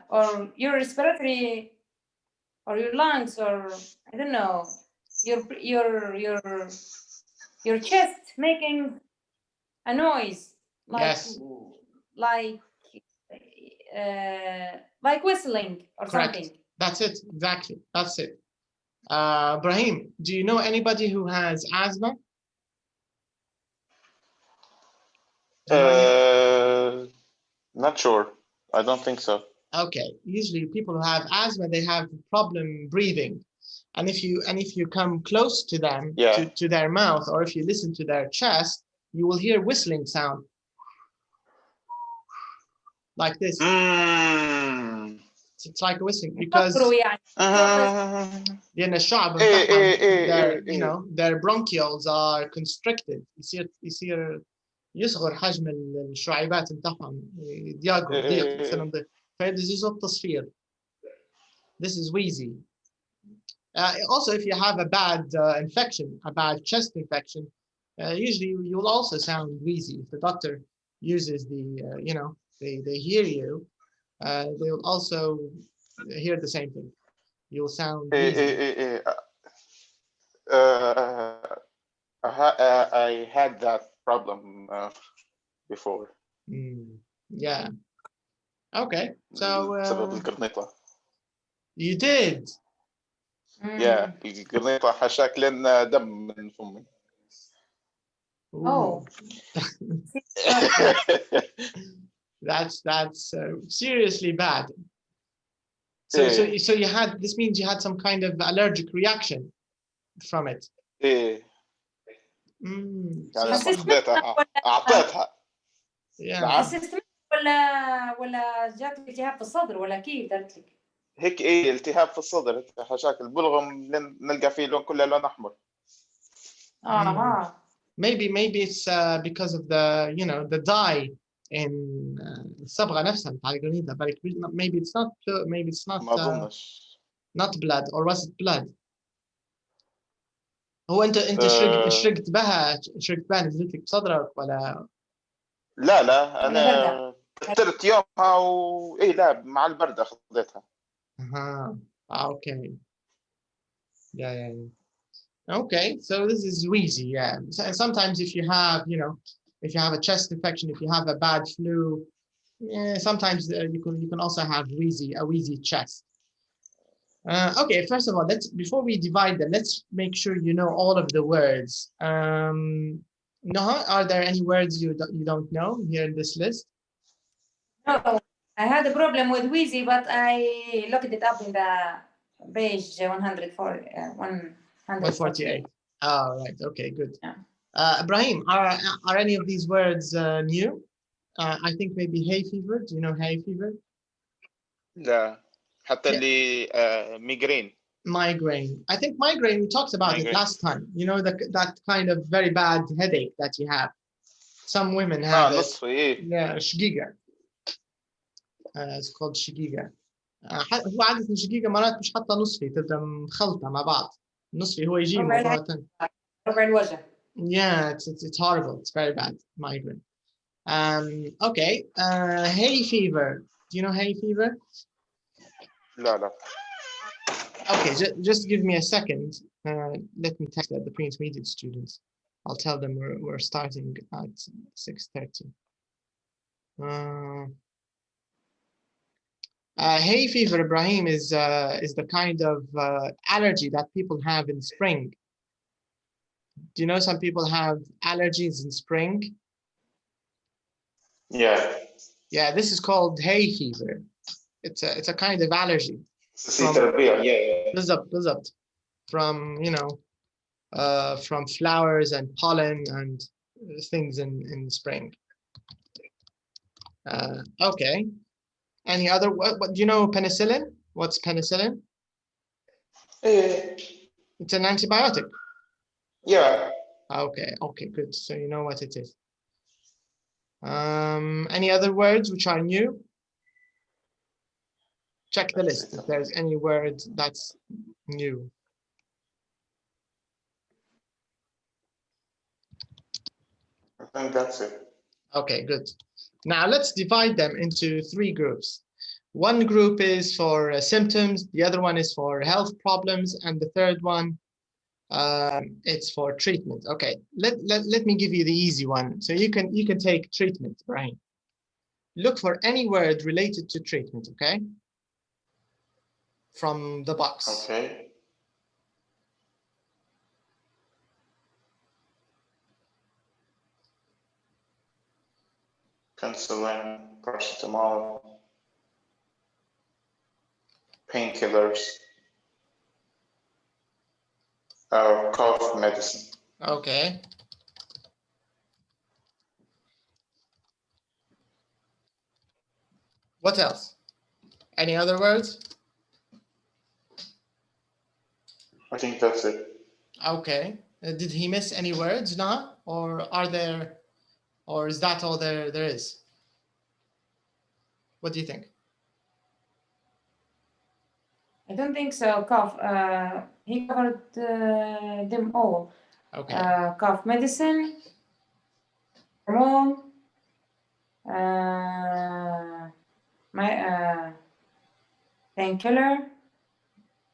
or your respiratory or your lungs or I don't know your chest making a noise like yes. like whistling or Correct. something. That's it, exactly. That's it. Brahim, do you know anybody who has asthma? Not sure. I don't think so. Okay, usually people who have asthma, they have problem breathing. And if you come close to them, to their mouth, or if you listen to their chest, you will hear whistling sound. Like this. It's like a whistling because الشعب بتاعهم, their bronchioles are constricted. يصير يصغر حجم الشعيبات بتاعهم, ضيق يصير نضيق. فيجي صوت تصفير. This is wheezy. Also, if you have a bad infection, a bad chest infection, usually you'll also sound wheezy. If the doctor uses the, they hear you, they will also hear the same thing. You'll sound wheezy. I had that problem before. Yeah. Okay. So بسبب القرنيطة. You did. Yeah, القرنيطة حشاك لأن دم من فمي. Oh. That's seriously bad. So you had, this means you had some kind of allergic reaction from it. أعطيتها. Yeah. ولا جاك التهاب في الصدر ولا كيف درت لك؟ هيك التهاب في الصدر حشاك البلغم نلقى فيه لون كله لون أحمر. Maybe it's because of the dye in الصبغة نفسها بتاع الجرنيطة. But maybe it's not ما أظنش. not blood, or was it blood? هو أنت شرقت بها نزلت لك بصدرك ولا؟ لا أنا كترت يومها لا مع البرد أخذتها. Okay. Yeah. Okay, so this is wheezy. Yeah. Sometimes if you have, if you have a chest infection, if you have a bad flu, sometimes you can also have a wheezy chest. Okay, first of all, before we divide them, let's make sure you know all of the words. Noha, are there any words you don't know here in this list? No, I had a problem with wheezy, but I looked it up in the page 148. Oh, right. Okay, good. Yeah. Ibrahim, are any of these words new? I think maybe hay fever. Do you know hay fever? لا حتى اللي migraine. Migraine. I think migraine, we talked about it last time. You know, that kind of very bad headache that you have. Some women have it. Yeah, شقيقة. It's called شقيقة. هو عادة شقيقة مرات مش حتى نصفي، تبدأ مخلطة مع بعض. نصفي هو يجي مرة ثانية. ربع الوجه. Yeah, it's horrible. It's very bad, migraine. Okay. Hay fever. Do you know hay fever? لا. Okay, just give me a second. Let me text the pre-intermediate students. I'll tell them we're starting at 6:30. Hay fever, Ibrahim, is the kind of allergy that people have in spring. Do you know some people have allergies in spring? Yeah. Yeah, this is called hay fever. It's a kind of allergy. بالضبط. From, you know, from flowers and pollen and things in spring. Okay. Any other? What do you know? Penicillin. What's penicillin? It's an antibiotic. Yeah. Okay. Good. So you know what it is. Any other words which are new? Check the list if there's any word that's new. I think that's it. Okay, good. Now let's divide them into 3 groups. One group is for symptoms, the other one is for health problems, and the third one, it's for treatment. Okay, let me give you the easy one. So you can take treatment, right? Look for any word related to treatment, okay? From the box. Okay. Penicillin, paracetamol, painkillers, cough medicine. Okay. What else? Any other words? I think that's it. Okay. Did he miss any words now? Or are there, or is that all there is? What do you think? I don't think so. Cough. He covered them all. Okay. Cough medicine, hormone, my painkiller,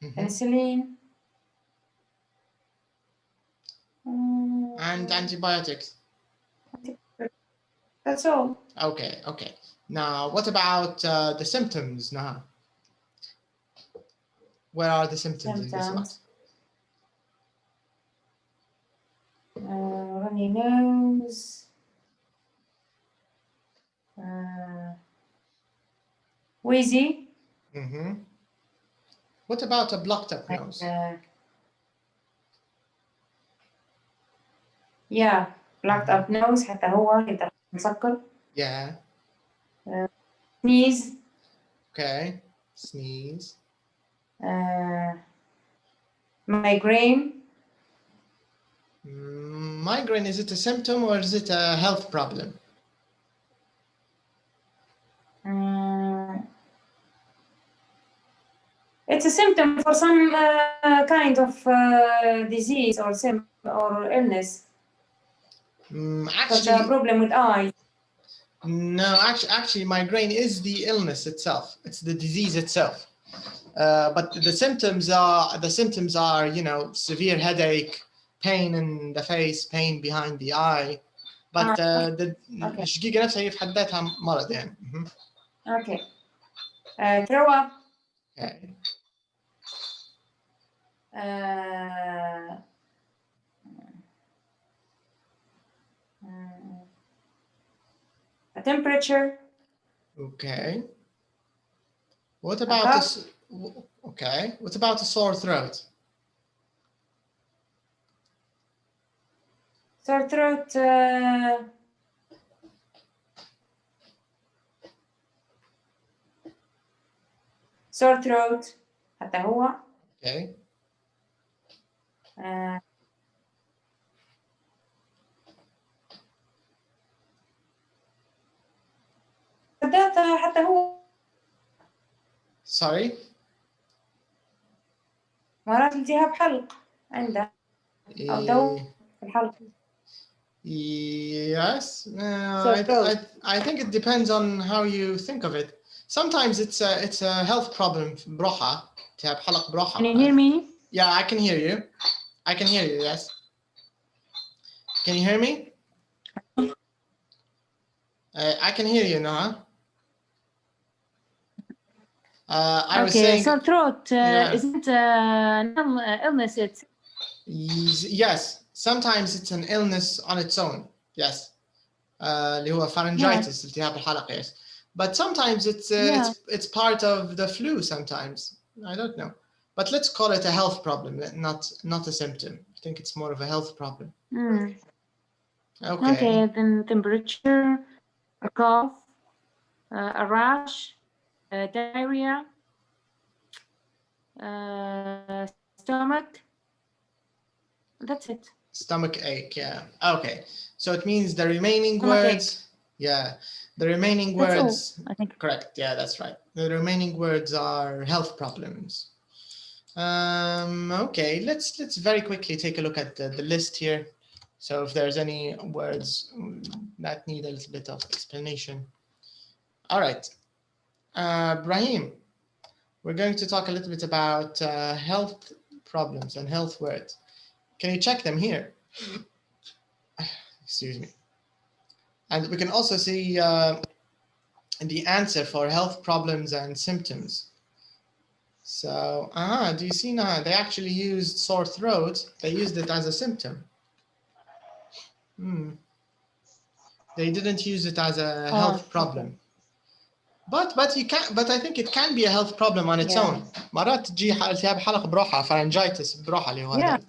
penicillin, and antibiotics. That's all. Okay. Now, what about the symptoms now? Where are the symptoms in this box? Runny nose, wheezy. What about a blocked up nose? Yeah, blocked up nose حتى هو يبدأ مسكر. Yeah. Sneeze. Okay. Sneeze. Migraine. Migraine, is it a symptom or is it a health problem? It's a symptom for some kind of disease or illness. Actually, a problem with eyes. No, actually, migraine is the illness itself. It's the disease itself. But the symptoms are, you know, severe headache, pain in the face, pain behind the eye. But الشقيقة نفسها هي في حد ذاتها مرض يعني. Okay. Throw up. Okay. A temperature. Okay. What about What about a sore throat? Sore throat. Sore throat. حتى هو. Okay. حتى هو Sorry. مرات التهاب حلق عنده أو دور في الحلق. Yes, throat. I think it depends on how you think of it. Sometimes it's a health problem. بروحة التهاب حلق بروحة. Can you hear me? Yeah, I can hear you. I can hear you. Yes. Can you hear me? I can hear you, Noah. I was saying. Sore throat Yeah. isn't an illness. It's Yes. Sometimes it's an illness on its own. Yes. اللي هو pharyngitis, التهاب الحلق. Yes. But sometimes it's part of the flu. Sometimes I don't know. But let's call it a health problem, not a symptom. I think it's more of a health problem. Okay. Then temperature, a cough, a rash, diarrhea, stomach. That's it. Stomach ache, yeah. Okay. So it means the remaining Stomach words. Yeah. The remaining That's words. all, I think. Correct. Yeah, that's right. The remaining words are health problems. Okay. Let's very quickly take a look at the list here. So if there's any words that need a little bit of explanation. All right. Brahim, we're going to talk a little bit about health problems and health words. Can you check them here? Excuse me. And we can also see the answer for health problems and symptoms. So, do you see now? They actually used sore throat. They used it as a symptom. They didn't use it as a health problem. But I think it can be a health problem on its own. مرات تجي التهاب حلق بروحها pharyngitis بروحها اللي هو هذا.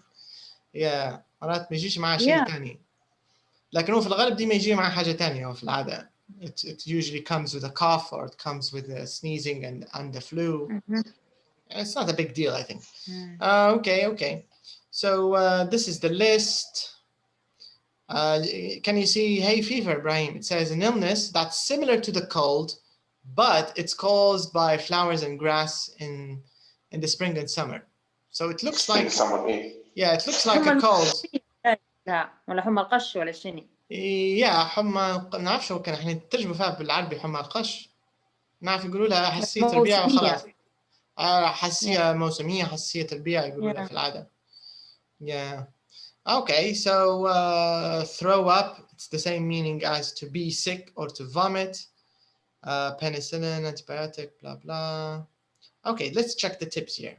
Yeah. مرات ما يجيش معها شيء ثاني. لكن هو في الغالب دي ما يجي معها حاجة ثانية في العادة. It usually comes with a cough or it comes with a sneezing and the flu. It's not a big deal, I think. Okay. So this is the list. Can you see hay fever, Brahim? It says an illness that's similar to the cold, but it's caused by flowers and grass in the spring and summer. So it looks like it looks like a cold. لا ولا حمى القش ولا شني. حمى نعرف شو كان احنا نترجموا فيها بالعربي حمى القش. نعرف يقولوا لها حساسية الربيع وخلاص. حساسية موسمية حساسية الربيع يقولوا لها في العادة. Yeah. Okay, so throw up, it's the same meaning as to be sick or to vomit. Penicillin, antibiotic, blah blah. Okay, let's check the tips here.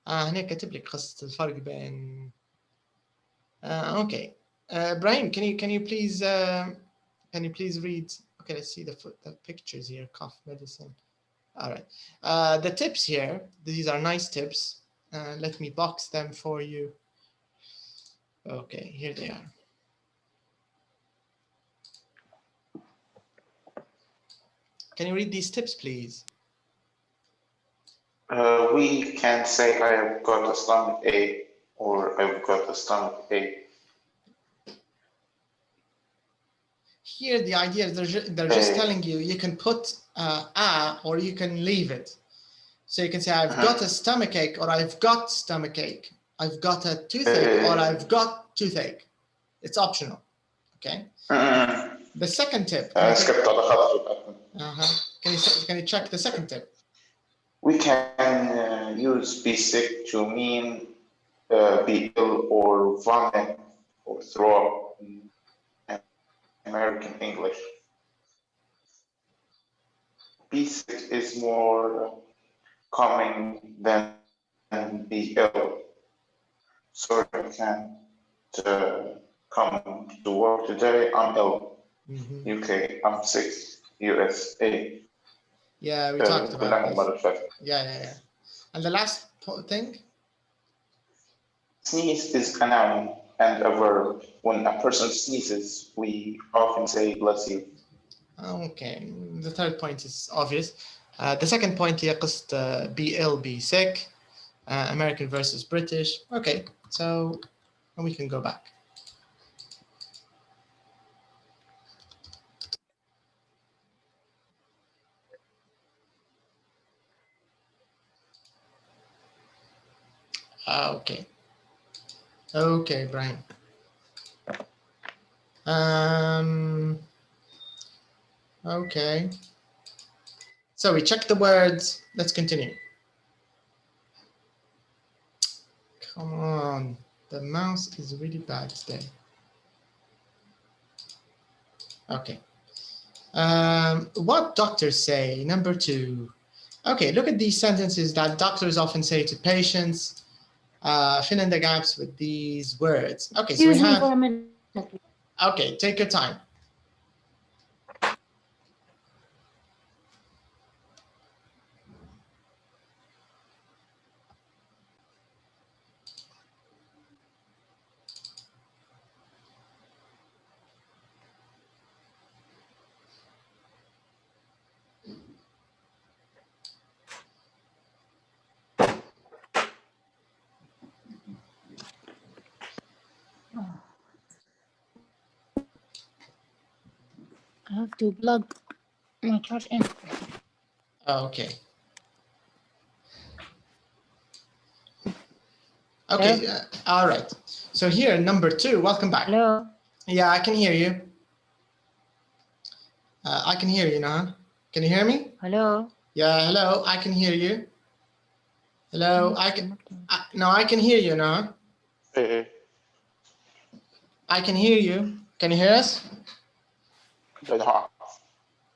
هنا كاتب لك قصة الفرق بين. Okay, Brahim, can you please read? Okay, let's see the pictures here. Cough medicine. All right, the tips here. These are nice tips. Let me box them for you. Okay, here they are. Can you read these tips, please? We can say I have got a stomach ache or I've got a stomach ache. Here, the idea is they're just telling you can put or you can leave it. So you can say I've got a stomach ache or I've got stomach ache. I've got a toothache or I've got toothache. It's optional. Okay. The second tip. Can you check the second tip? We can use be sick to mean be ill or vomit or throw up in American English. Be sick is more common than be ill. Sorry, I can't come to work today. I'm ill. UK, I'm sick. USA. Yeah, we talked about this. Yeah. And the last thing? Sneeze is a noun and a verb. When a person sneezes, we often say bless you. Okay, the third point is obvious. The second point here, be ill, be sick. American versus British. Okay, so we can go back. Okay. Okay, Brian. Okay. So we checked the words. Let's continue. Come on. The mouse is really bad today. Okay. What doctors say, number 2. Okay, look at these sentences that doctors often say to patients. Fill in the gaps with these words. Okay, so we Excuse me have. for a minute. Okay, take your time. I have to plug my charge in. Okay. Okay, all right. So here, number 2, welcome back. Hello. Yeah, I can hear you. I can hear you now. Can you hear me? Hello. Yeah, hello, I can hear you. Hello, I can. No, I can hear you now. I can hear you. Can you hear us?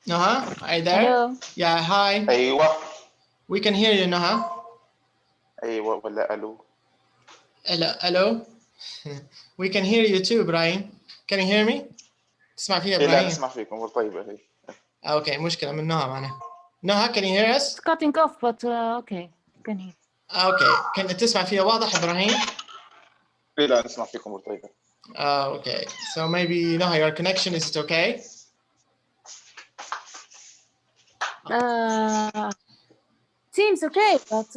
Naha, are you there? Hello. Yeah, hi. أيوة. We can hear you, Naha. أيوة ولا ألو. Hello, hello. We can hear you too, Brian. Can you hear me? تسمع فيها لا إبراهيم؟ نسمع فيكم طيبة هي. Okay, مشكلة من نهى معنا. Naha, can you hear us? It's cutting off, but okay. Can you? Okay, can تسمع فيها واضح إبراهيم؟ لا نسمع فيكم طيبة. Okay, so maybe Naha, your connection, is it okay? Seems okay, but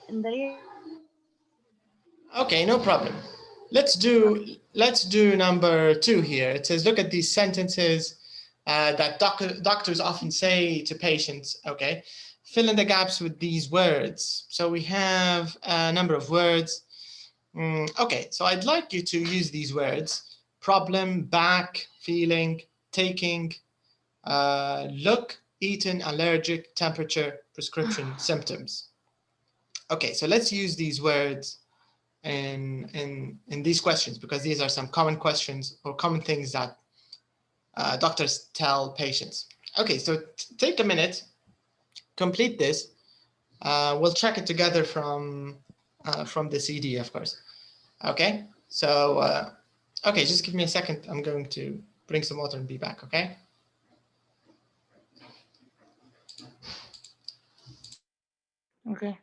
in the Okay, no problem. Let's do number 2 here. It says, look at these sentences that doctors often say to patients. Okay, fill in the gaps with these words. So we have a number of words. Okay, so I'd like you to use these words: problem, back, feeling, taking, look, eaten, allergic, temperature, prescription, symptoms. Okay, so let's use these words in these questions, because these are some common questions or common things that doctors tell patients. Okay, so take a minute, complete this. We'll check it together from the CD, of course. Okay, so okay, just give me a second. I'm going to bring some water and be back. Okay. okay.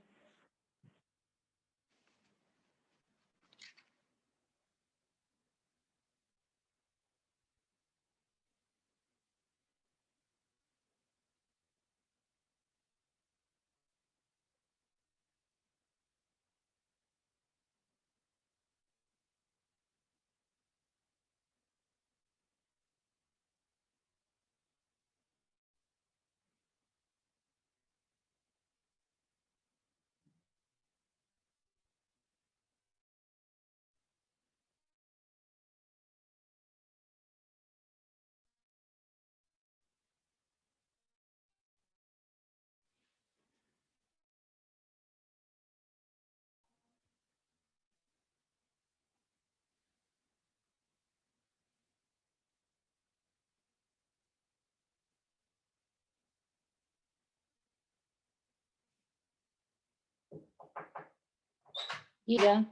Yeah.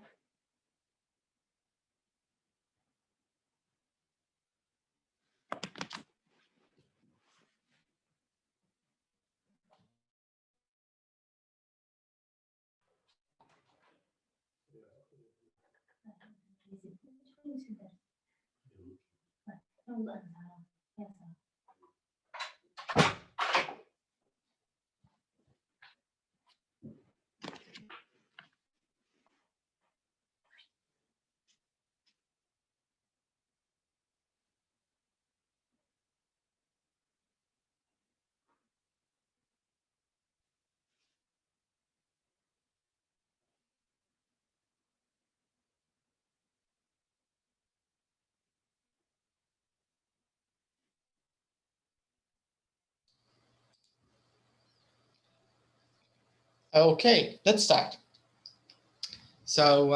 Okay, let's start. So,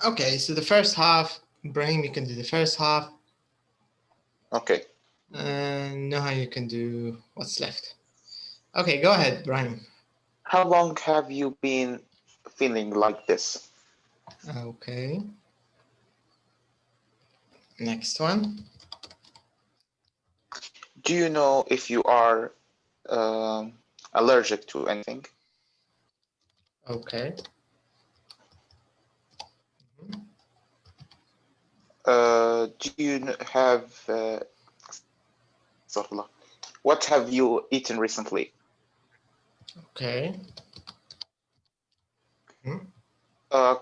okay, so the first half, Ibrahim, you can do the first half. Okay. And Noha, you can do what's left. Okay, go ahead, Ibrahim. How long have you been feeling like this? Okay. Next one. Do you know if you are allergic to anything? Okay. Do you have what have you eaten recently? Okay.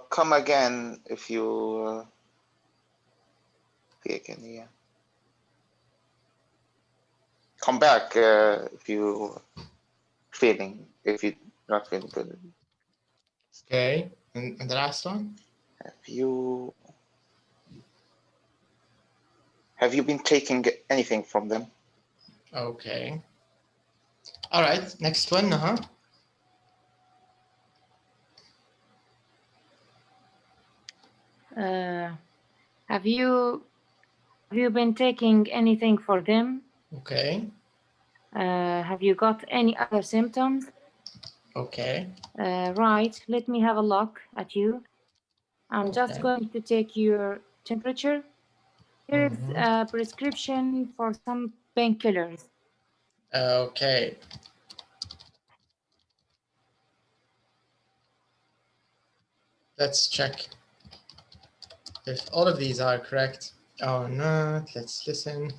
Come again if you yeah. Come back if you if you're not feeling good. Okay. And the last one? Have you been taking anything from them? Okay. All right. Next one. Have you been taking anything for them? Okay. Have you got any other symptoms? Okay. Right. Let me have a look at you. I'm just going to take your temperature. Here's a prescription for some painkillers. Okay. Let's check if all of these are correct or not. Let's listen.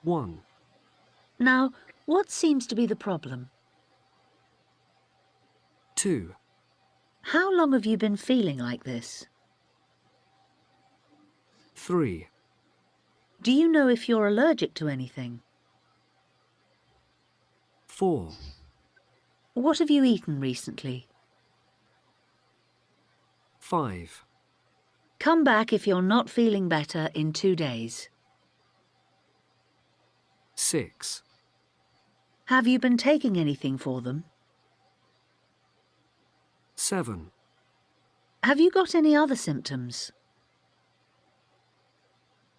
One. Now, what seems to be the problem? 2. How long have you been feeling like this? 3. Do you know if you're allergic to anything? 4. What have you eaten recently? 5. Come back if you're not feeling better in 2 days. 6. Have you been taking anything for them? 7. Have you got any other symptoms?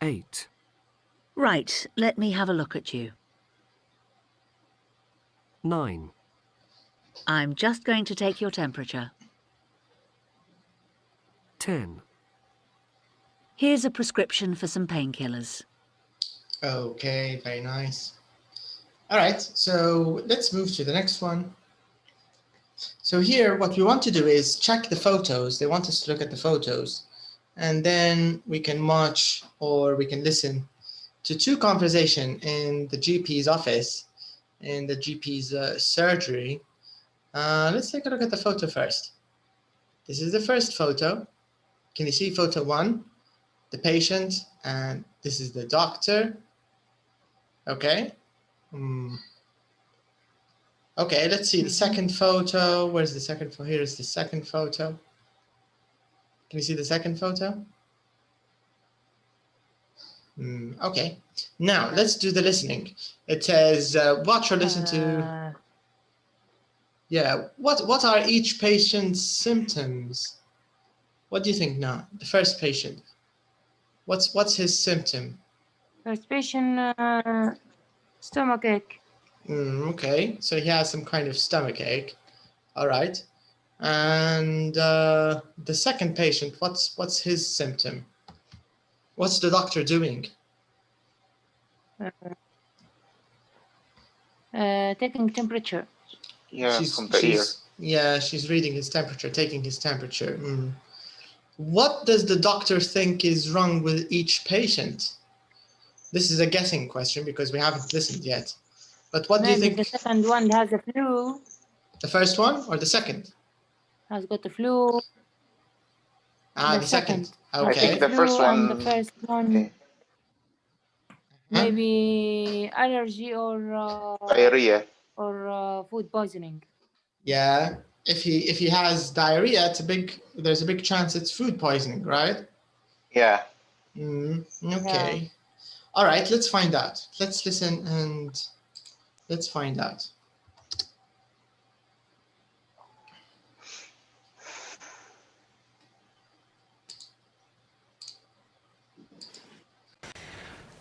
8. Right, let me have a look at you. 9. I'm just going to take your temperature. 10. Here's a prescription for some painkillers. Okay, very nice. All right, so let's move to the next one. So here, what we want to do is check the photos. They want us to look at the photos, and then we can watch or we can listen to 2 conversations in the GP's office, in the GP's surgery. Let's take a look at the photo first. This is the first photo. Can you see photo 1? The patient, and this is the doctor. Okay. Okay, let's see the second photo. Where's the second photo? Here is the second photo. Can you see the second photo? Okay. Now let's do the listening. It says watch or listen to. Yeah. What are each patient's symptoms? What do you think now? The first patient. What's his symptom? First patient, stomach ache. Okay, so he has some kind of stomach ache. All right. And the second patient, what's his symptom? What's the doctor doing? Taking temperature. Yeah, from the ear. Yeah, she's reading his temperature, taking his temperature. What does the doctor think is wrong with each patient? This is a guessing question because we haven't listened yet. But what do you think? The second one has the flu. The first one or the second? Has got the flu. The second. Okay. I think the first one. The first one. Okay. Maybe allergy or Diarrhea. Or food poisoning. Yeah. If he has diarrhea, there's a big chance it's food poisoning, right? Yeah. Okay. All right, let's find out. Let's listen and let's find out.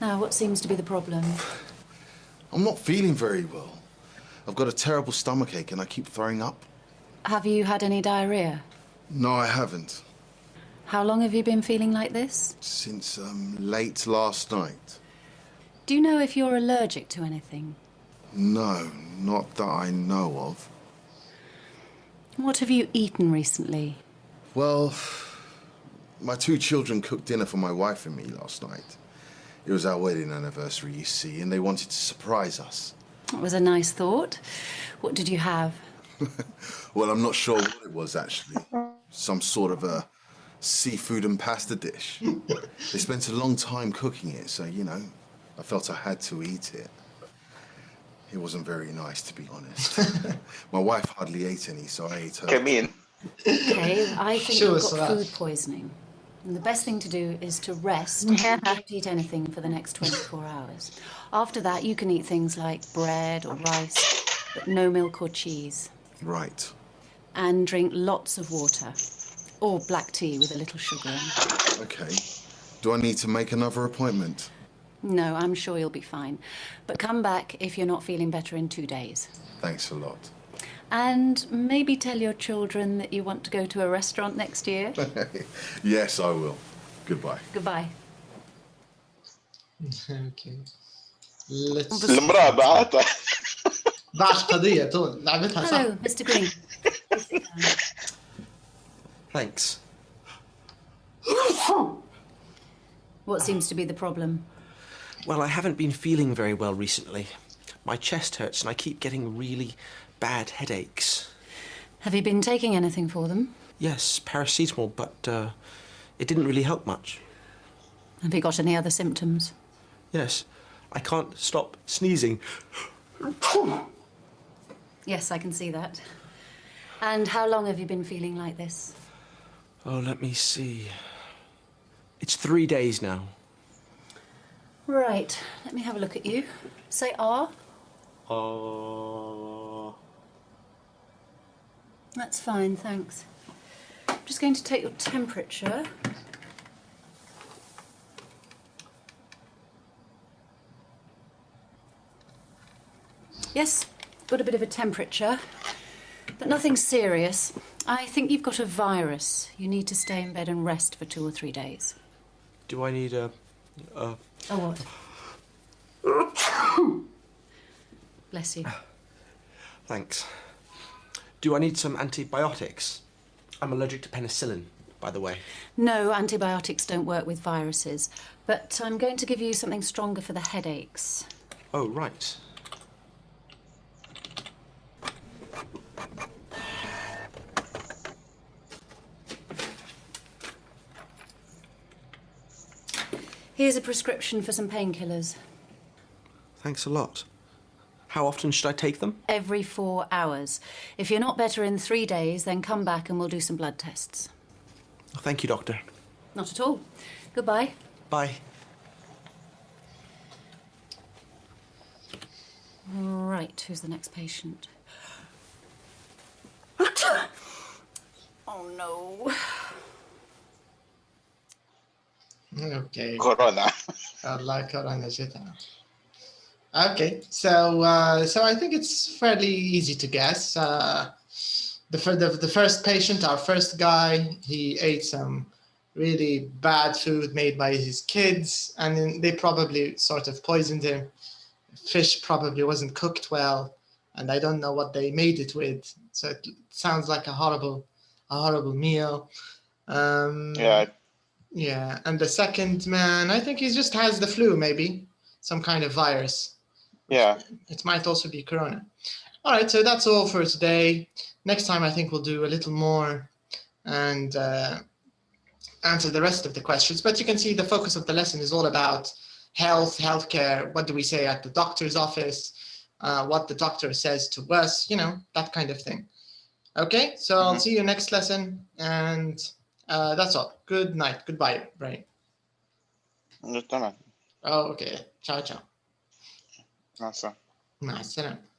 Now, what seems to be the problem? I'm not feeling very well. I've got a terrible stomachache and I keep throwing up. Have you had any diarrhea? No, I haven't. How long have you been feeling like this? Since late last night. Do you know if you're allergic to anything? No, not that I know of. What have you eaten recently? Well, my 2 children cooked dinner for my wife and me last night. It was our wedding anniversary, you see, and they wanted to surprise us. That was a nice thought. What did you have? Well, I'm not sure what it was, actually. Some sort of a seafood and pasta dish. They spent a long time cooking it, so, you know, I felt I had to eat it. It wasn't very nice, to be honest. My wife hardly ate any, so I ate her. Come in. Okay, I think Sure, you've so got that- food poisoning. And the best thing to do is to rest and don't eat anything for the next 24 hours. After that, you can eat things like bread or rice, but no milk or cheese. Right. And drink lots of water, or black tea with a little sugar in. Okay. Do I need to make another appointment? No, I'm sure you'll be fine. But come back if you're not feeling better in 2 days. Thanks a lot. And maybe tell your children that you want to go to a restaurant next year. Yes, I will. Goodbye. Goodbye. Okay. Let's المرأة بعتها. بعد قضية طول لعبتها صح. Hello, Mr. Green. Thanks. What seems to be the problem? Well, I haven't been feeling very well recently. My chest hurts and I keep getting really bad headaches. Have you been taking anything for them? Yes, paracetamol, but it didn't really help much. Have you got any other symptoms? Yes, I can't stop sneezing. Yes, I can see that. And how long have you been feeling like this? Oh, let me see. It's 3 days now. Right, let me have a look at you. Say R. That's fine, thanks. I'm just going to take your temperature. Yes, got a bit of a temperature, but nothing serious. I think you've got a virus. You need to stay in bed and rest for 2 or 3 days. Do I need a... Oh, what? Bless you. Thanks. Do I need some antibiotics? I'm allergic to penicillin, by the way. No, antibiotics don't work with viruses, but I'm going to give you something stronger for the headaches. Oh, right. Here's a prescription for some painkillers. Thanks a lot. How often should I take them? Every 4 hours. If you're not better in 3 days, then come back and we'll do some blood tests. Oh, thank you, Doctor. Not at all. Goodbye. Bye. Right, who's the next patient? Oh, no. Okay. Corona. Allah Corona جتنا. Okay, so I think it's fairly easy to guess. The first patient, our first guy, he ate some really bad food made by his kids, and then they probably sort of poisoned him. Fish probably wasn't cooked well, and I don't know what they made it with. So it sounds like a horrible meal. Yeah. Yeah, and the second man, I think he just has the flu, maybe some kind of virus. Yeah. It might also be corona. All right, so that's all for today. Next time, I think we'll do a little more and answer the rest of the questions. But you can see the focus of the lesson is all about health, healthcare. What do we say at the doctor's office? What the doctor says to us, you know, that kind of thing. Okay, so I'll see you next lesson. And that's all. Good night. Goodbye, Brian. تمام. Oh, okay. Ciao, ciao. Awesome. مع السلامة.